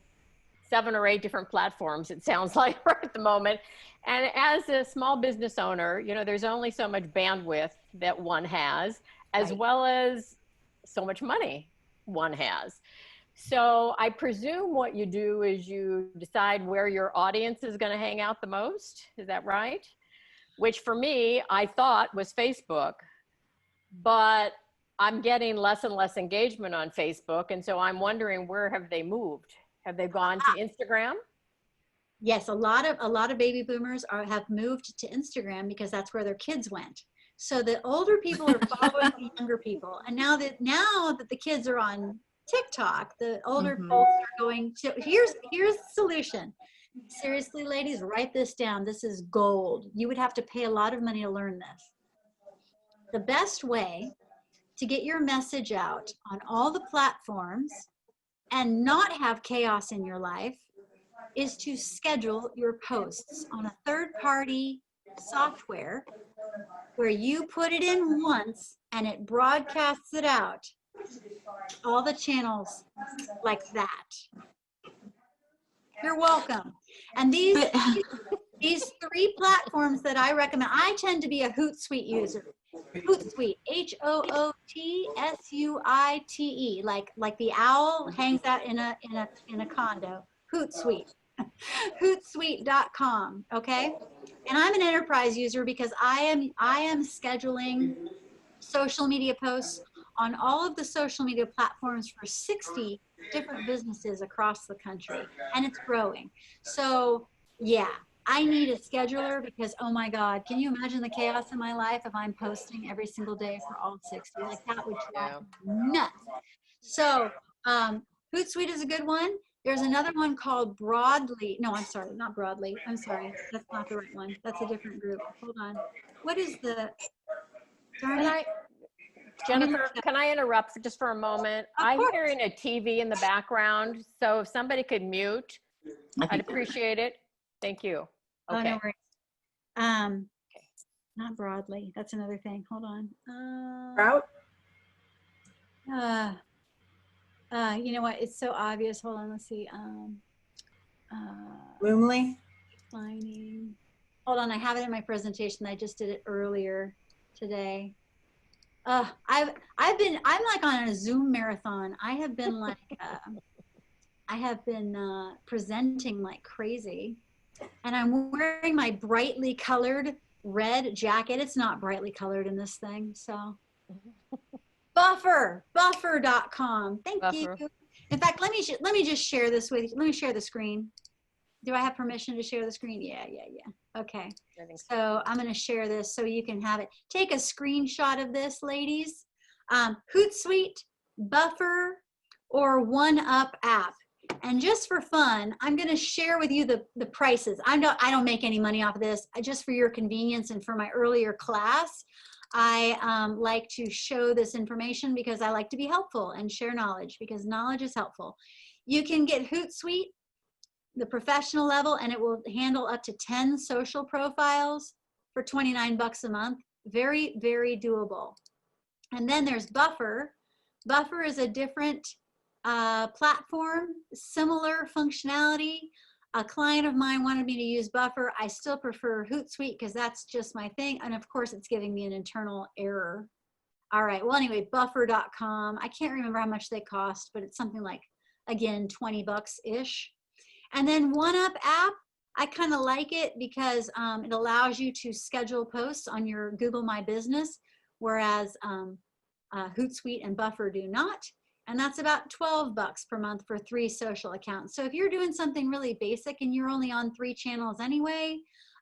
7 or 8 different platforms, it sounds like, right at the moment. And as a small business owner, you know, there's only so much bandwidth that one has, as well as so much money one has. So I presume what you do is you decide where your audience is going to hang out the most. Is that right? Which for me, I thought was Facebook, but I'm getting less and less engagement on Facebook. And so I'm wondering, where have they moved? Have they gone to Instagram? Yes, a lot of baby boomers have moved to Instagram because that's where their kids went. So the older people are following the younger people. And now that the kids are on TikTok, the older folks are going to, here's the solution. Seriously, ladies, write this down. This is gold. You would have to pay a lot of money to learn this. The best way to get your message out on all the platforms and not have chaos in your life is to schedule your posts on a third-party software where you put it in once and it broadcasts it out. All the channels like that. You're welcome. And these 3 platforms that I recommend, I tend to be a Hootsuite user. Hootsuite, Hootsuite, like the owl hangs out in a condo. Hootsuite, Hootsuite.com. Okay, and I'm an enterprise user because I am scheduling social media posts on all of the social media platforms for 60 different businesses across the country, and it's growing. So yeah, I need a scheduler because, oh my God, can you imagine the chaos in my life if I'm posting every single day for all 60? Like, that would drive me nuts. So Hootsuite is a good one. There's another one called Broadly. No, I'm sorry, not Broadly. I'm sorry, that's not the right one. That's a different group. Hold on. What is the, darn it. Jennifer, can I interrupt for just for a moment? I'm hearing a TV in the background, so if somebody could mute, I'd appreciate it. Thank you. Okay. Oh, no worries. Not Broadly. That's another thing. Hold on. You know what? It's so obvious. Hold on. Let's see. Loomly. Declining. Hold on. I have it in my presentation. I just did it earlier today. I'm like on a Zoom marathon. I have been like, presenting like crazy, and I'm wearing my brightly colored red jacket. It's not brightly colored in this thing, so. Buffer.com. Thank you. In fact, let me just share this with you. Let me share the screen. Do I have permission to share the screen? Yeah. Okay. So I'm going to share this so you can have it. Take a screenshot of this, ladies. Hootsuite, Buffer, or 1UP app. And just for fun, I'm going to share with you the prices. I don't make any money off of this. Just for your convenience and for my earlier class, I like to show this information because I like to be helpful and share knowledge, because knowledge is helpful. You can get Hootsuite, the professional level, and it will handle up to 10 social profiles for $29 a month. Very, very doable. And then there's Buffer. Buffer is a different platform, similar functionality. A client of mine wanted me to use Buffer. I still prefer Hootsuite because that's just my thing. And of course, it's giving me an internal error. All right, well, anyway, buffer.com. I can't remember how much they cost, but it's something like, again, 20 bucks-ish. And then 1UP app, I kind of like it because it allows you to schedule posts on your Google My Business, whereas Hootsuite and Buffer do not. And that's about 12 bucks per month for 3 social accounts. So if you're doing something really basic and you're only on 3 channels anyway,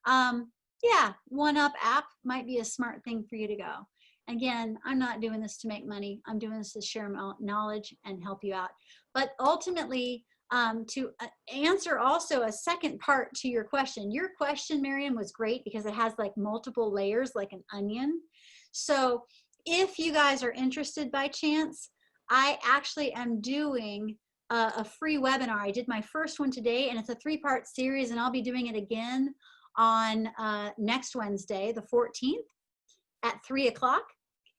yeah, 1UP app might be a smart thing for you to go. Again, I'm not doing this to make money. I'm doing this to share knowledge and help you out. But ultimately, to answer also a second part to your question, Miriam, was great because it has like multiple layers like an onion. So if you guys are interested by chance, I actually am doing a free webinar. I did my first one today, and it's a 3-part series, and I'll be doing it again on next Wednesday, the 14th at 3 o'clock.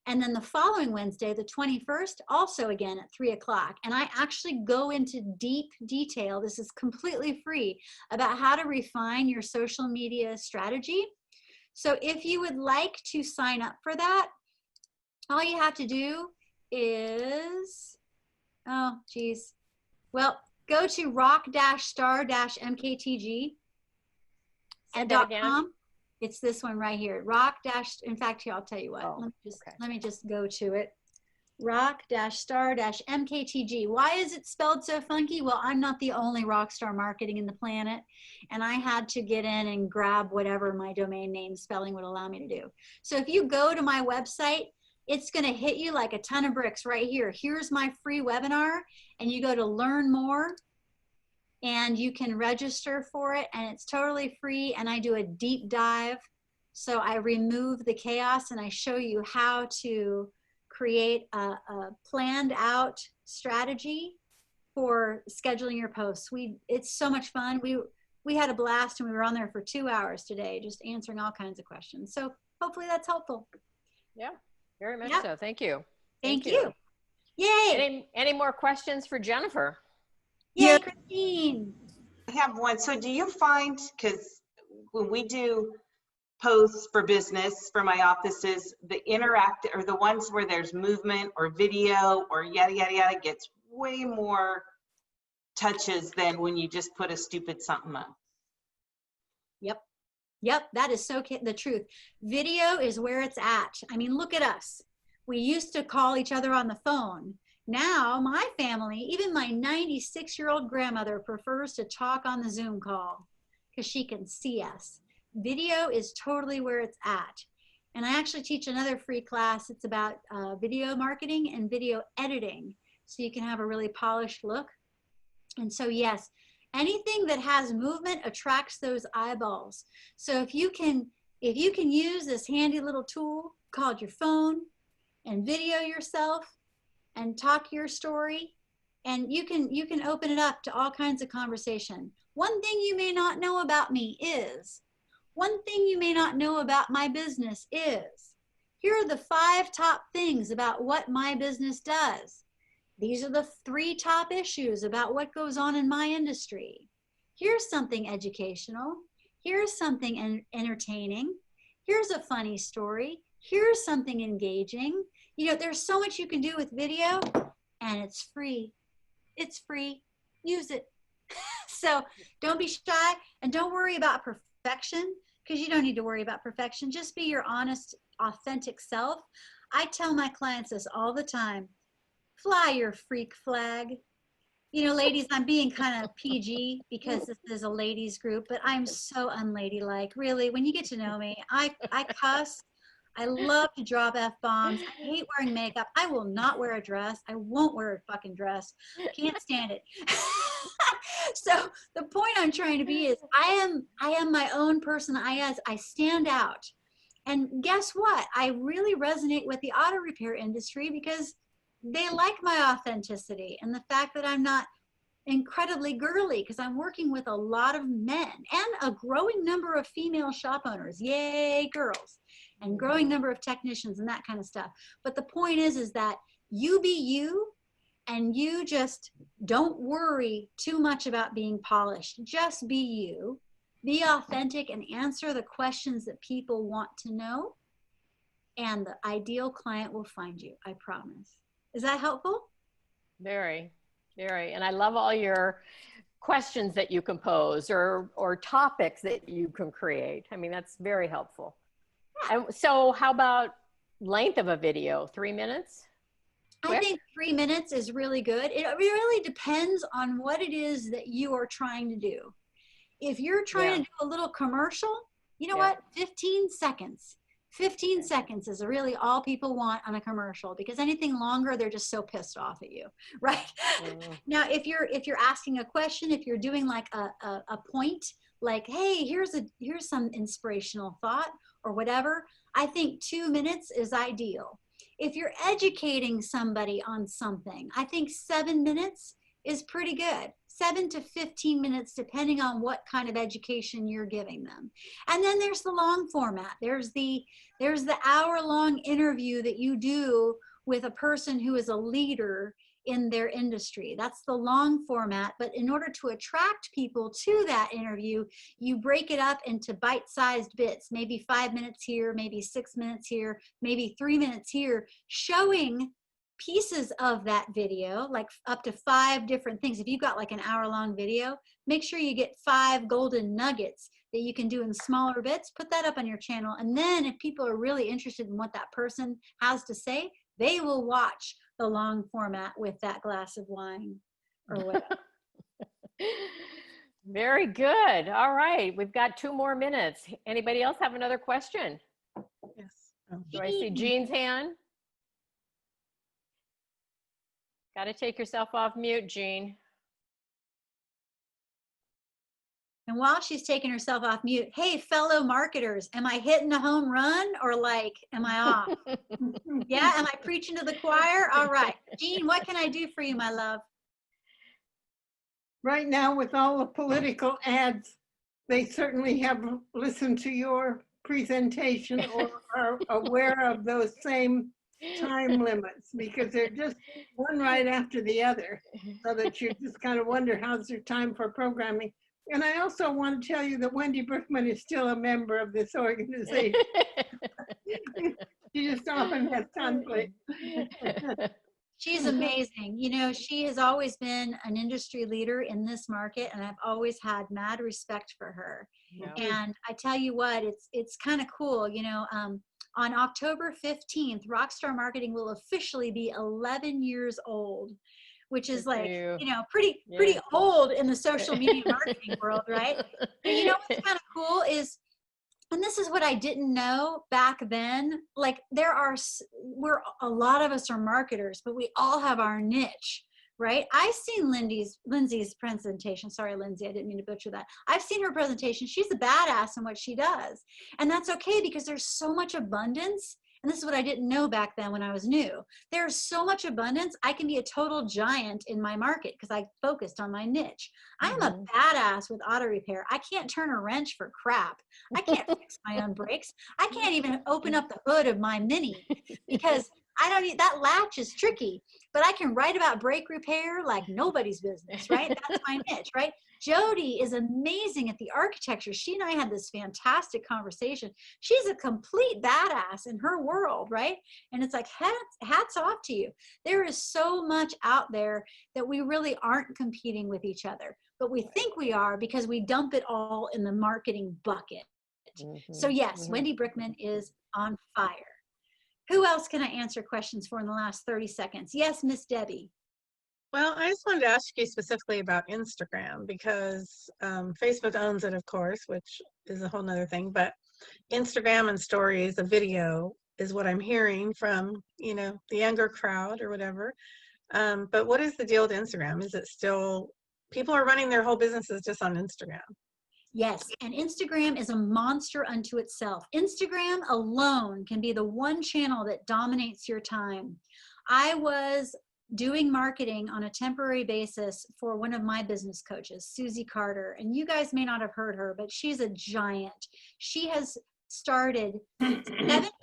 And then the following Wednesday, the 21st, also again at 3 o'clock. And I actually go into deep detail, this is completely free, about how to refine your social media strategy. So if you would like to sign up for that, all you have to do is, oh geez, well, go to rock-star-mktg.com. It's this one right here. In fact, here, I'll tell you what. Let me just go to it. Rock-star-mktg. Why is it spelled so funky? Well, I'm not the only rock star marketing in the planet, and I had to get in and grab whatever my domain name spelling would allow me to do. So if you go to my website, it's going to hit you like a ton of bricks right here. Here's my free webinar, and you go to learn more, and you can register for it, and it's totally free, and I do a deep dive. So I remove the chaos, and I show you how to create a planned out strategy for scheduling your posts. It's so much fun. We had a blast, and we were on there for 2 hours today, just answering all kinds of questions. So hopefully that's helpful. Yeah, very much Yep. so. Thank you. Thank you. Yay. Any more questions for Jennifer? Yay, Christine. I have one. So do you find, because when we do posts for business for my offices, the interact or the ones where there's movement or video or yada, yada, yada gets way more touches than when you just put a stupid something up? Yep, that is so the truth. Video is where it's at. I mean, look at us. We used to call each other on the phone. Now, my family, even my 96-year-old grandmother, prefers to talk on the Zoom call because she can see us. Video is totally where it's at. And I actually teach another free class. It's about video marketing and video editing, so you can have a really polished look. And so, yes, anything that has movement attracts those eyeballs. So if you can use this handy little tool called your phone and video yourself and talk your story, and you can open it up to all kinds of conversation. One thing you may not know about me is, one thing you may not know about my business is, here are the 5 top things about what my business does. These are the 3 top issues about what goes on in my industry. Here's something educational. Here's something entertaining. Here's a funny story. Here's something engaging. You know, there's so much you can do with video, and it's free. It's free. Use it. So don't be shy, and don't worry about perfection, because you don't need to worry about perfection. Just be your honest, authentic self. I tell my clients this all the time. Fly your freak flag. You know, ladies, I'm being kind of PG because this is a ladies group, but I'm so unladylike. Really, when you get to know me, I cuss. I love to drop F-bombs. I hate wearing makeup. I will not wear a dress. I won't wear a fucking dress. Can't stand it. So the point I'm trying to be is I am my own person. I stand out. And guess what? I really resonate with the auto repair industry because they like my authenticity and the fact that I'm not incredibly girly, because I'm working with a lot of men and a growing number of female shop owners. Yay, girls. And growing number of technicians and that kind of stuff. But the point is that you be you, and you just don't worry too much about being polished. Just be you, be authentic, and answer the questions that people want to know. And the ideal client will find you, I promise. Is that helpful? Very, very. And I love all your questions that you can pose or topics that you can create. I mean, that's very helpful. And so how about length of a video? 3 minutes? Quick? I think 3 minutes is really good. It really depends on what it is that you are trying to do. If you're trying to do a little commercial, you know what? 15 seconds. 15 seconds is really all people want on a commercial, because anything longer, they're just so pissed off at you, right? Now, if you're asking a question, if you're doing like a point, like, hey, here's some inspirational thought or whatever, I think 2 minutes is ideal. If you're educating somebody on something, I think 7 minutes is pretty good. 7 to 15 minutes, depending on what kind of education you're giving them. And then there's the long format. There's the hour-long interview that you do with a person who is a leader in their industry. That's the long format. But in order to attract people to that interview, you break it up into bite-sized bits, maybe 5 minutes here, maybe 6 minutes here, maybe 3 minutes here, showing pieces of that video, like up to 5 different things. If you've got like an hour-long video, make sure you get 5 golden nuggets that you can do in smaller bits. Put that up on your channel. And then if people are really interested in what that person has to say, they will watch the long format with that glass of wine or whatever. Very good. All right. We've got 2 more minutes. Anybody else have another question? Yes. Do I see Jean's hand? Got to take yourself off mute, Jean. And while she's taking herself off mute, hey, fellow marketers, am I hitting a home run or like, am I off? Yeah, am I preaching to the choir? All right. Jean, what can I do for you, my love? right now with all the political ads, they certainly have listened to your presentation or are aware of those same time limits, because they're just one right after the other, so that you just kind of wonder how's there time for programming. And I also want to tell you that Wendy Brickman is still a member of this organization. She just often has conflict. She's amazing. You know, she has always been an industry leader in this market, and I've always had mad respect for her. Yeah. And I tell you what, it's kind of cool. You know, on October 15th, Rockstar Marketing will officially be 11 years old, which is like, you know, pretty old in the social media marketing world, right? But you know what's kind of cool is, and this is what I didn't know back then, like a lot of us are marketers, but we all have our niche, right? I've seen Lindsay's presentation. Sorry, Lindsay, I didn't mean to butcher that. I've seen her presentation. She's a badass in what she does. And that's okay, because there's so much abundance. And this is what I didn't know back then when I was new. There's so much abundance. I can be a total giant in my market because I focused on my niche. I'm a badass with auto repair. I can't turn a wrench for crap. I can't fix my own brakes. I can't even open up the hood of my Mini because I don't need, that latch is tricky, but I can write about brake repair like nobody's business, right? That's my niche, right? Jody is amazing at the architecture. She and I had this fantastic conversation. She's a complete badass in her world, right? And it's like, hats off to you. There is so much out there that we really aren't competing with each other, but we think we are because we dump it all in the marketing bucket. So yes, Wendy Brickman is on fire. Who else can I answer questions for in the last 30 seconds? Yes, Miss Debbie. Well, I just wanted to ask you specifically about Instagram, because Facebook owns it, of course, which is a whole nother thing, but Instagram and stories, a video, is what I'm hearing from, you know, the younger crowd or whatever. But what is the deal with Instagram? Is it still, people are running their whole businesses just on Instagram? Yes, and Instagram is a monster unto itself. Instagram alone can be the one channel that dominates your time. I was doing marketing on a temporary basis for one of my business coaches, Susie Carter, and you guys may not have heard her, but she's a giant. She has started 7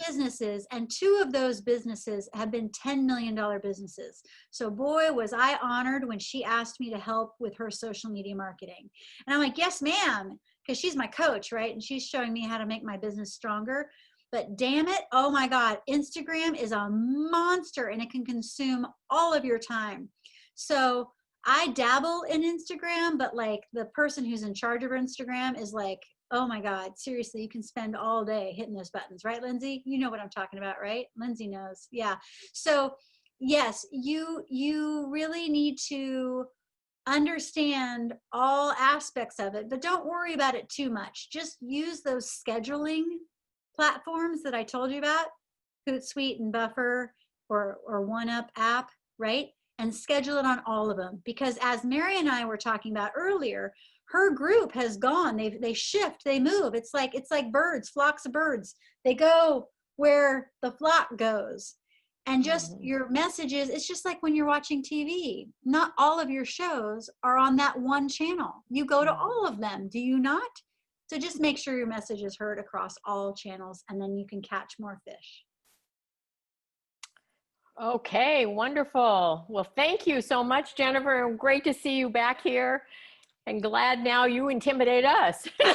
businesses, and 2 of those businesses have been $10 million businesses. So boy, was I honored when she asked me to help with her social media marketing. And I'm like, yes, ma'am, because she's my coach, right? And she's showing me how to make my business stronger. But damn it, oh my God, Instagram is a monster and it can consume all of your time. So I dabble in Instagram, but like the person who's in charge of Instagram is like, oh my God, seriously, you can spend all day hitting those buttons, right, Lindsay? You know what I'm talking about, right? Lindsay knows, yeah. So yes, you really need to understand all aspects of it, but don't worry about it too much. Just use those scheduling platforms that I told you about, Hootsuite and Buffer or OneUp app, right? And schedule it on all of them. Because as Mary and I were talking about earlier, her group has gone, they shift, they move. It's like birds, flocks of birds. They go where the flock goes. And just your messages, it's just like when you're watching TV. Not all of your shows are on that one channel. You go to all of them, do you not? So just make sure your message is heard across all channels, and then you can catch more fish. Okay, wonderful. Well, thank you so much, Jennifer. Great to see you back here. And glad now you intimidate us. No,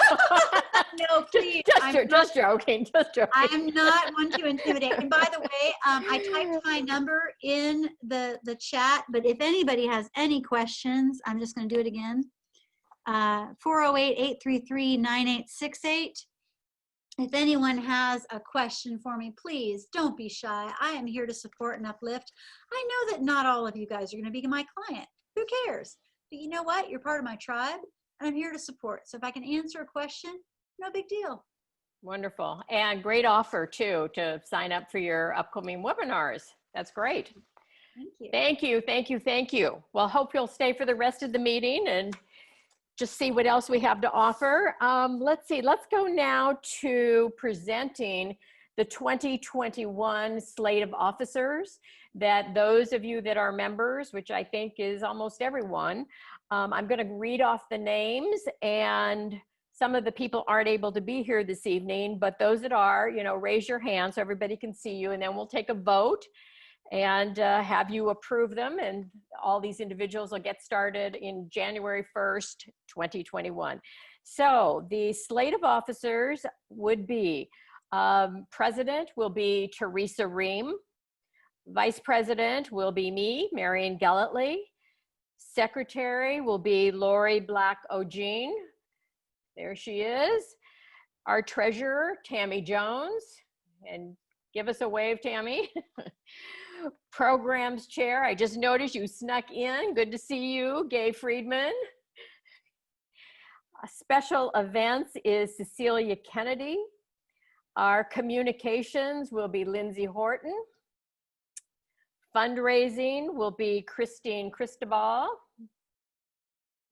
please. Just joking. I'm not one to intimidate. And by the way, I typed my number in the chat, but if anybody has any questions, I'm just going to do it again. 408-833-9868. If anyone has a question for me, please don't be shy. I am here to support and uplift. I know that not all of you guys are going to be my client. Who cares? But you know what? You're part of my tribe, and I'm here to support. So if I can answer a question, no big deal. Wonderful. And great offer, too, to sign up for your upcoming webinars. That's great. Thank you. Thank you, thank you, thank you. Well, hope you'll stay for the rest of the meeting and just see what else we have to offer. Let's see. Let's go now to presenting the 2021 slate of officers that those of you that are members, which I think is almost everyone, I'm going to read off the names, and some of the people aren't able to be here this evening, but those that are, you know, raise your hand so everybody can see you, and then we'll take a vote and have you approve them. And all these individuals will get started in January 1st, 2021. So the slate of officers would be, President will be Teresa Ream. Vice President will be me, Marion Gellatly. Secretary will be Lori Black-Ogene. There she is. Our treasurer, Tammy Jones. And give us a wave, Tammy. Programs chair, I just noticed you snuck in. Good to see you, Gay Friedman. Special events is Cecilia Kennedy. Our communications will be Lindsay Horton. Fundraising will be Christine Cristobal.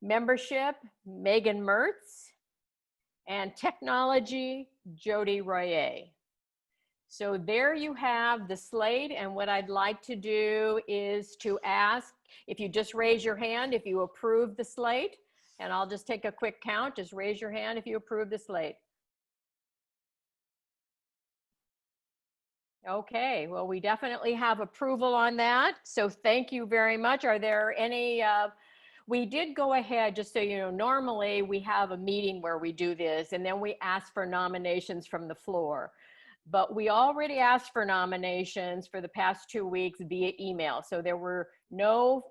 Membership, Megan Mertz. And technology, Jody Royer. So there you have the slate, and what I'd like to do is to ask if you just raise your hand if you approve the slate, and I'll just take a quick count. Just raise your hand if you approve the slate. Okay, well, we definitely have approval on that, so thank you very much. Are there any, we did go ahead, just so you know, normally we have a meeting where we do this, and then we ask for nominations from the floor. But we already asked for nominations for the past 2 weeks via email, so there were no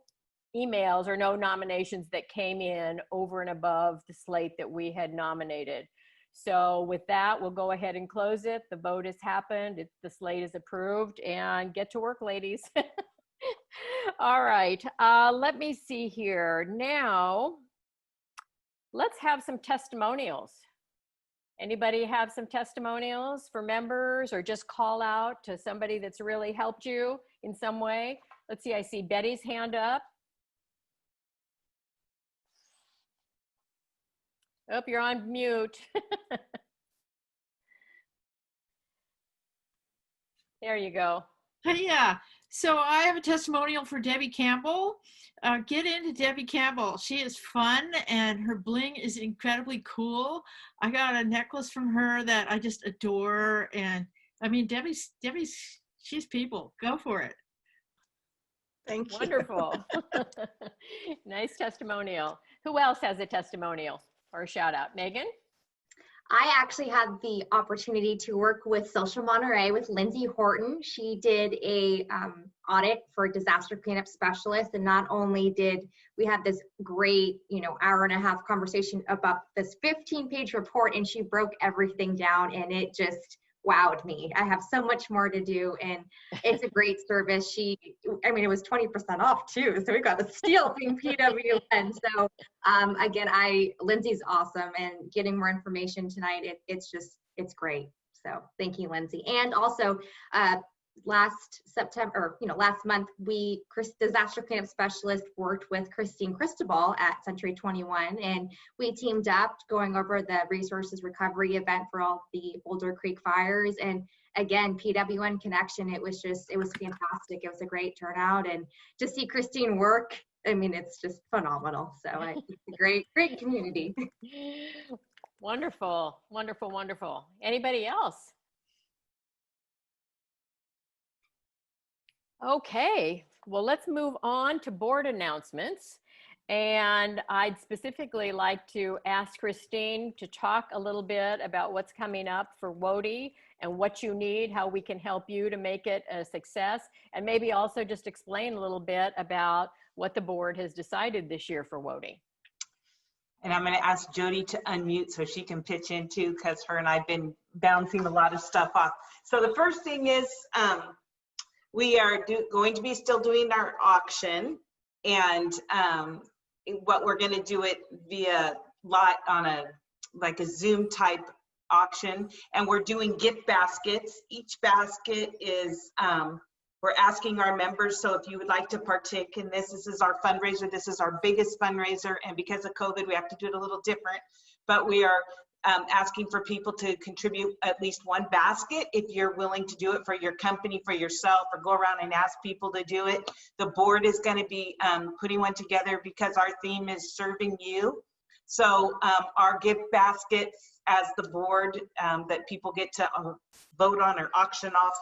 emails or no nominations that came in over and above the slate that we had nominated. So with that, we'll go ahead and close it. The vote has happened. The slate is approved, and get to work, ladies. All right, let me see here. Now, let's have some testimonials. Anybody have some testimonials for members, or just call out to somebody that's really helped you in some way? Let's see, I see Betty's hand up. Oh, you're on mute. There you go. Yeah, so I have a testimonial for Debbie Campbell. Get into Debbie Campbell. She is fun, and her bling is incredibly cool. I got a necklace from her that I just adore, and I mean, Debbie's she's people. Go for it. Thank you. Wonderful. Nice testimonial. Who else has a testimonial or a shout out? Megan? I actually had the opportunity to work with Social Monterey with Lindsay Horton. She did a audit for disaster cleanup specialists, and not only did we have this great, you know, hour-and-a-half conversation about this 15-page report, and she broke everything down, and it just wowed me. I have so much more to do, and it's a great service. I mean, it was 20% off too, so we got a steal being PWN. So again, Lindsay's awesome, and getting more information tonight, it's great. So thank you, Lindsay. And also last month, disaster cleanup specialist worked with Christine Cristobal at Century 21, and we teamed up going over the resources recovery event for all the Boulder Creek fires. And again, PWN connection, it was fantastic. It was a great turnout, and to see Christine work, I mean, it's just phenomenal. So it's a great community. Wonderful, wonderful, wonderful. Anybody else? Okay, well, let's move on to board announcements. And I'd specifically like to ask Christine to talk a little bit about what's coming up for WOTY and what you need, how we can help you to make it a success, and maybe also just explain a little bit about what the board has decided this year for WOTY. And I'm going to ask Jody to unmute so she can pitch in too, because her and I've been bouncing a lot of stuff off. So the first thing is, we are going to be still doing our auction, and what we're going to do it via on a Zoom type auction, and we're doing gift baskets. Each basket is we're asking our members, so if you would like to partake in this is our fundraiser. This is our biggest fundraiser, and because of COVID we have to do it a little different, but we are asking for people to contribute at least one basket if you're willing to do it for your company, for yourself, or go around and ask people to do it. The board is going to be putting one together because our theme is serving you. So our gift basket as the board that people get to vote on or auction off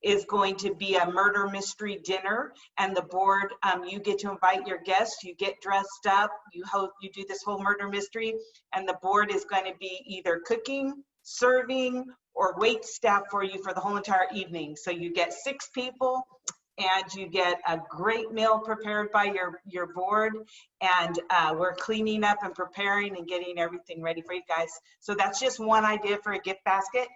is going to be a murder mystery dinner, and the board, you get to invite your guests, you get dressed up, you do this whole murder mystery, and the board is going to be either cooking, serving, or wait staff for you for the whole entire evening. So you get 6 people, and you get a great meal prepared by your board, and we're cleaning up and preparing and getting everything ready for you guys. So that's just one idea for a gift basket.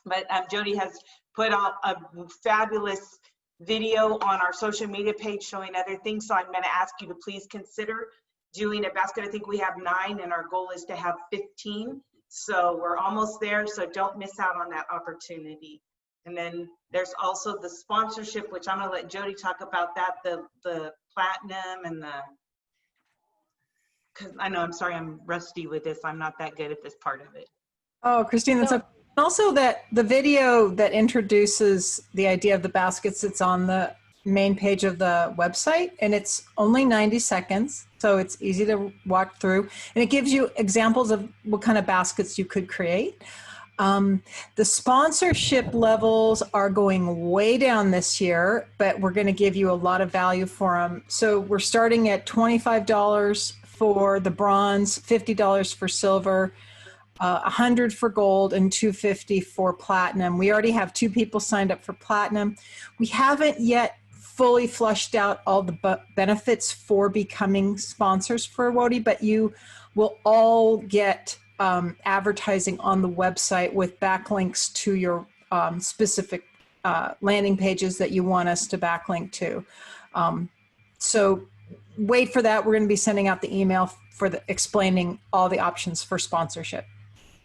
But Jody has put out a fabulous video on our social media page showing other things. So I'm going to ask you to please consider doing a basket. I think we have 9 and our goal is to have 15. So we're almost there. So don't miss out on that opportunity. And then there's also the sponsorship, which I'm going to let Jody talk about that, the platinum and because I know, I'm sorry, I'm rusty with this. I'm not that good at this part of it. Oh, Christine, that's okay. Also, that the video that introduces the idea of the baskets, it's on the main page of the website, and it's only 90 seconds, so it's easy to walk through, and it gives you examples of what kind of baskets you could create. The sponsorship levels are going way down this year, but we're going to give you a lot of value for them. So we're starting at $25 for the bronze, $50 for silver, $100 for gold, and $250 for platinum. We already have 2 people signed up for platinum. We haven't yet fully flushed out all the benefits for becoming sponsors for WOTI, but you will all get advertising on the website with backlinks to your specific landing pages that you want us to backlink to. So wait for that. We're going to be sending out the email for explaining all the options for sponsorship.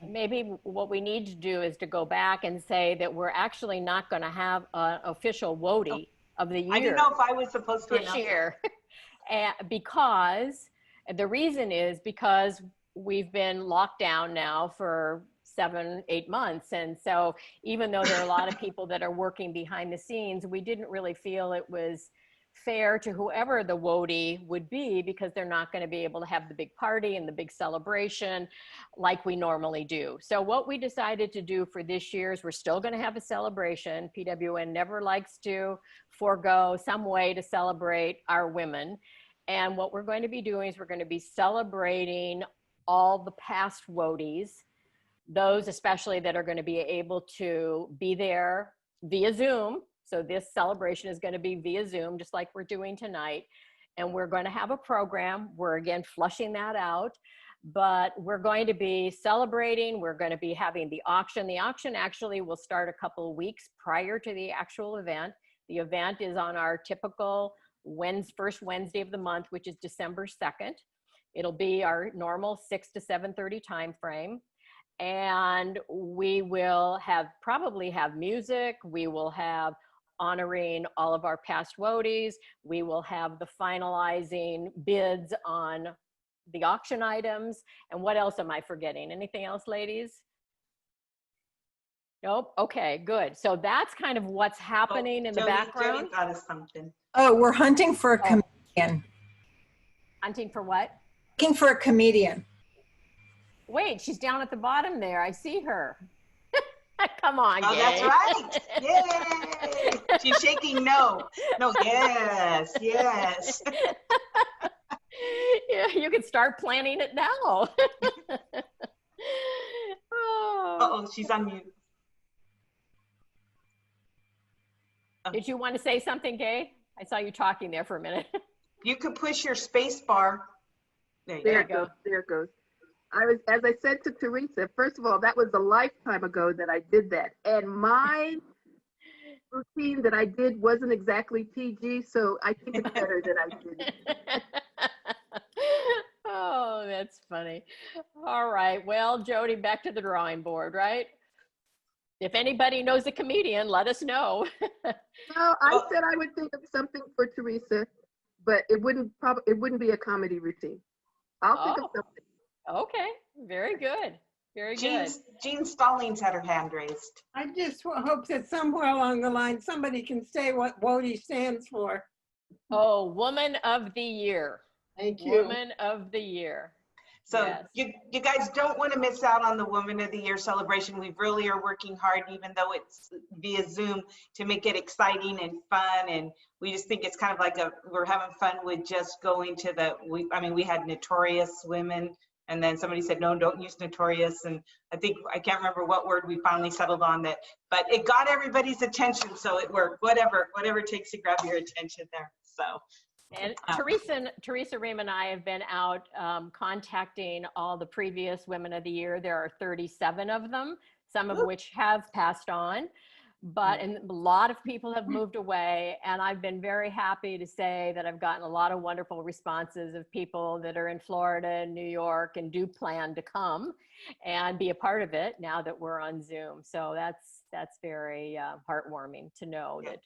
Maybe what we need to do is to go back and say that we're actually not going to have an official WOTI of the year. I didn't know if I was supposed to this year. And because the reason is because we've been locked down now for 7-8 months. And so even though there are a lot of people that are working behind the scenes, we didn't really feel it was fair to whoever the WOTI would be, because they're not going to be able to have the big party and the big celebration like we normally do. So what we decided to do for this year is we're still going to have a celebration. PWN never likes to forego some way to celebrate our women. And what we're going to be doing is we're going to be celebrating all the past WOTIs, those especially that are going to be able to be there via Zoom. So this celebration is going to be via Zoom, just like we're doing tonight. And we're going to have a program. We're again flushing that out, but we're going to be celebrating. We're going to be having the auction. The auction actually will start a couple of weeks prior to the actual event. The event is on our typical first Wednesday of the month, which is December 2nd. It'll be our normal 6 to 7:30 time frame. And we will probably have music. We will have honoring all of our past WOTIs. We will have the finalizing bids on the auction items. And what else am I forgetting? Anything else, ladies? Nope. Okay, good. So that's kind of what's happening in the background. Jody got us something. Oh, we're hunting for a comedian. Hunting for what? Looking for a comedian. Wait, she's down at the bottom there. I see her. Come on, oh, Gay. That's right. Yay. She's shaking no. No, yes, yes. Yeah, you can start planning it now. Uh-oh, she's on mute. Did you want to say something, Gay? I saw you talking there for a minute. You could push your space bar. There it goes. There it goes. As I said to Teresa, first of all, that was a lifetime ago that I did that. And my routine that I did wasn't exactly PG, so I think it's better that I did it. Oh, that's funny. All right. Well, Jody, back to the drawing board, right? If anybody knows a comedian, let us know. Well, I said I would think of something for Teresa, but it wouldn't be a comedy routine. I'll think of something. Okay, very good. Very Jean, good. Jean Stallings had her hand raised. I just hope that somewhere along the line, somebody can say what WOTY stands for. Oh, Woman of the Year. Thank you. Woman of the Year. So Yes. you guys don't want to miss out on the Woman of the Year celebration. We really are working hard, even though it's via Zoom, to make it exciting and fun. And we just think it's kind of like we're having fun with just going to we had notorious women, and then somebody said, no, don't use notorious. And I can't remember what word we finally settled on that, but it got everybody's attention. So it worked, whatever it takes to grab your attention there. So. And Teresa Ream and I have been out contacting all the previous Women of the Year. There are 37 of them, some of which have passed on, and a lot of people have moved away. And I've been very happy to say that I've gotten a lot of wonderful responses of people that are in Florida and New York and do plan to come and be a part of it now that we're on Zoom. So that's very heartwarming to know that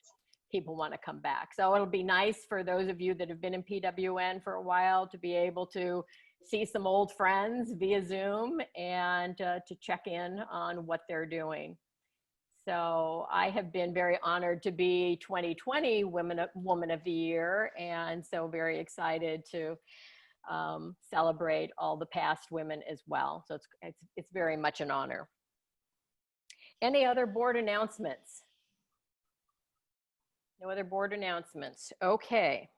people want to come back. So it'll be nice for those of you that have been in PWN for a while to be able to see some old friends via Zoom and to check in on what they're doing. So I have been very honored to be 2020 Woman of the Year, and so very excited to celebrate all the past women as well. So it's very much an honor. Any other board announcements? No other board announcements. Okay.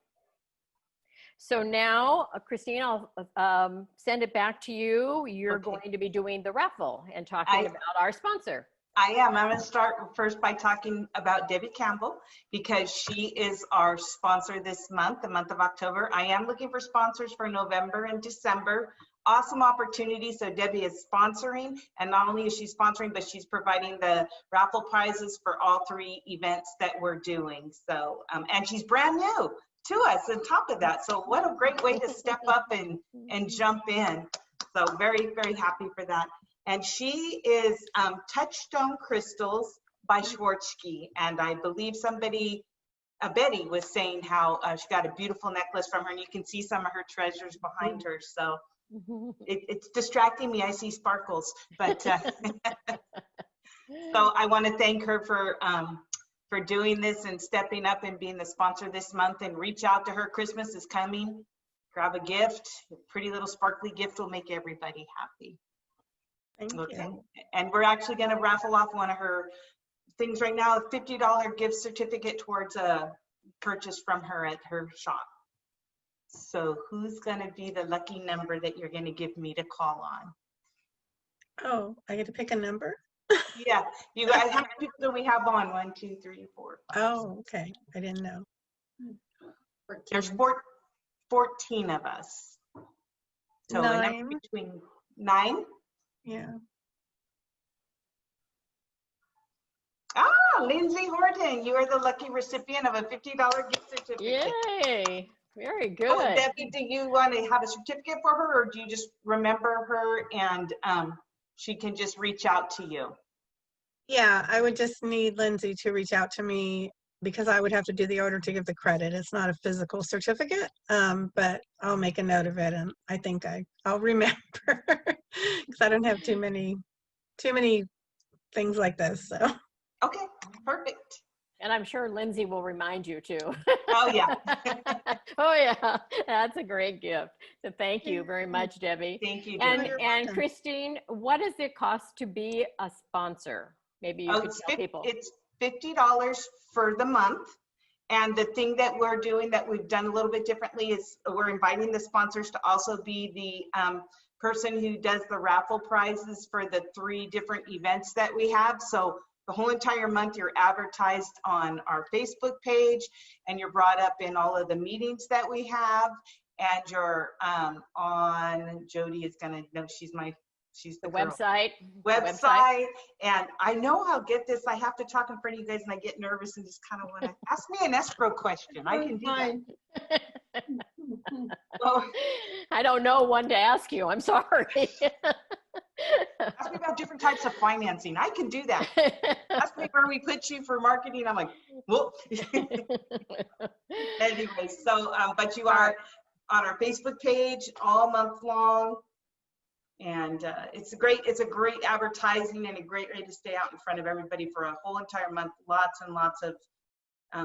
So now, Christine, I'll send it back to you. You're going to be doing the raffle and talking about our sponsor. I am. I'm going to start first by talking about Debbie Campbell, because she is our sponsor this month, the month of October. I am looking for sponsors for November and December. Awesome opportunity. So Debbie is sponsoring, and not only is she sponsoring, but she's providing the raffle prizes for all 3 events that we're doing. So, and she's brand new to us on top of that. So what a great way to step up and jump in. So very, very happy for that. And she is Touchstone Crystals by Schwartzky. And I believe somebody, Betty, was saying how she got a beautiful necklace from her, and you can see some of her treasures behind her. So it's distracting me. I see sparkles, but so I want to thank her for doing this and stepping up and being the sponsor this month. And reach out to her. Christmas is coming. Grab a gift. A pretty little sparkly gift will make everybody happy. Thank you. And we're actually going to raffle off one of her things right now, a $50 gift certificate towards a purchase from her at her shop. So who's going to be the lucky number that you're going to give me to call on? Oh, I get to pick a number? Yeah, you guys, how many people do we have on? 1, 2, 3, 4, 5, Oh, okay. I didn't know. There's 14 of us. So 9. Between 9? Yeah. Ah, Lindsay Horton, you are the lucky recipient of a $50 gift certificate. Yay, very good. Oh, Debbie, do you want to have a certificate for her, or do you just remember her and she can just reach out to you? Yeah, I would just need Lindsay to reach out to me, because I would have to do the order to give the credit. It's not a physical certificate, but I'll make a note of it, and I think I'll remember, because I don't have too many things like this. So. Okay, perfect. And I'm sure Lindsay will remind you too. Oh yeah. Oh yeah, that's a great gift. So thank you very much, Debbie. Thank you. And Christine, what does it cost to be a sponsor? Maybe you could tell people. It's $50 for the month. And the thing that we're doing that we've done a little bit differently is we're inviting the sponsors to also be the person who does the raffle prizes for the 3 different events that we have. So the whole entire month you're advertised on our Facebook page, and you're brought up in all of the meetings that we have, and you're on, Jody is gonna know, she's the girl. Website. And I know I'll get this. I have to talk in front of you guys and I get nervous and just kind of want to ask me an escrow question. I can do that. Well, I don't know one to ask you. I'm sorry. Ask me about different types of financing. I can do that. Ask me where we put you for marketing. I'm like, whoop. Anyway, so, but you are on our Facebook page all month long. And it's a great advertising and a great way to stay out in front of everybody for a whole entire month. Lots and lots of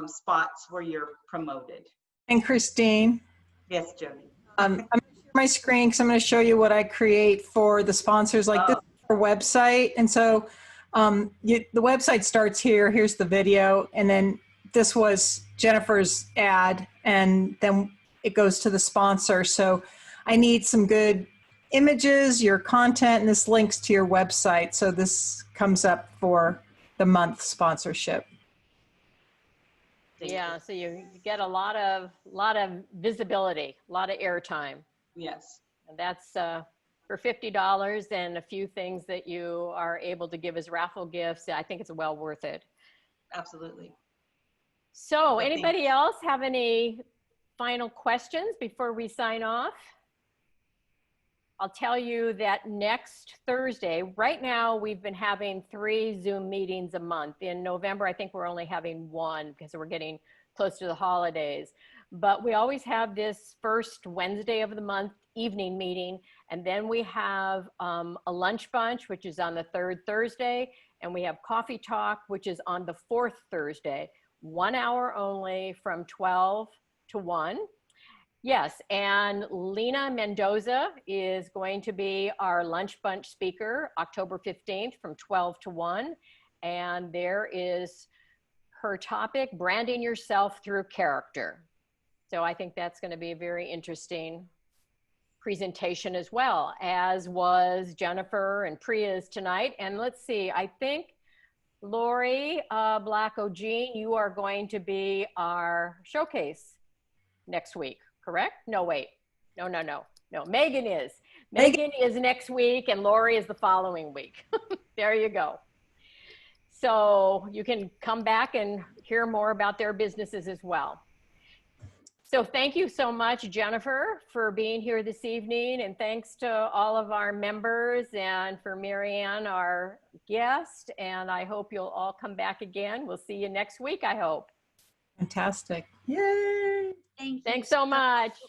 spots where you're promoted. And Christine. Yes, Jody. I'm going to share my screen because I'm going to show you what I create for the sponsors. Like this is our website. And so the website starts here. Here's the video. And then this was Jennifer's ad. And then it goes to the sponsor. So I need some good images, your content, and this links to your website. So this comes up for the month sponsorship. Yeah, so you get a lot of visibility, a lot of airtime. Yes. And that's for $50 and a few things that you are able to give as raffle gifts. I think it's well worth it. Absolutely. So anybody else have any final questions before we sign off? I'll tell you that next Thursday, right now we've been having 3 Zoom meetings a month. In November, I think we're only having 1 because we're getting close to the holidays. But we always have this first Wednesday of the month evening meeting. And then we have a lunch bunch, which is on the 3rd Thursday. And we have coffee talk, which is on the 4th Thursday. 1 hour only from 12 to 1. Yes, and Lena Mendoza is going to be our lunch bunch speaker October 15th from 12 to 1. And there is her topic, branding yourself through character. So I think that's going to be a very interesting presentation as well, as was Jennifer and Priya's tonight. And let's see, I think Lori Black-O'Jean, you are going to be our showcase next week. Correct? No, wait. No. Megan is. Megan is next week and Lori is the following week. There you go. So you can come back and hear more about their businesses as well. So thank you so much, Jennifer, for being here this evening. And thanks to all of our members and for Marianne, our guest. And I hope you'll all come back again. We'll see you next week, I hope. Fantastic. Yay. Thank you. Thanks so much.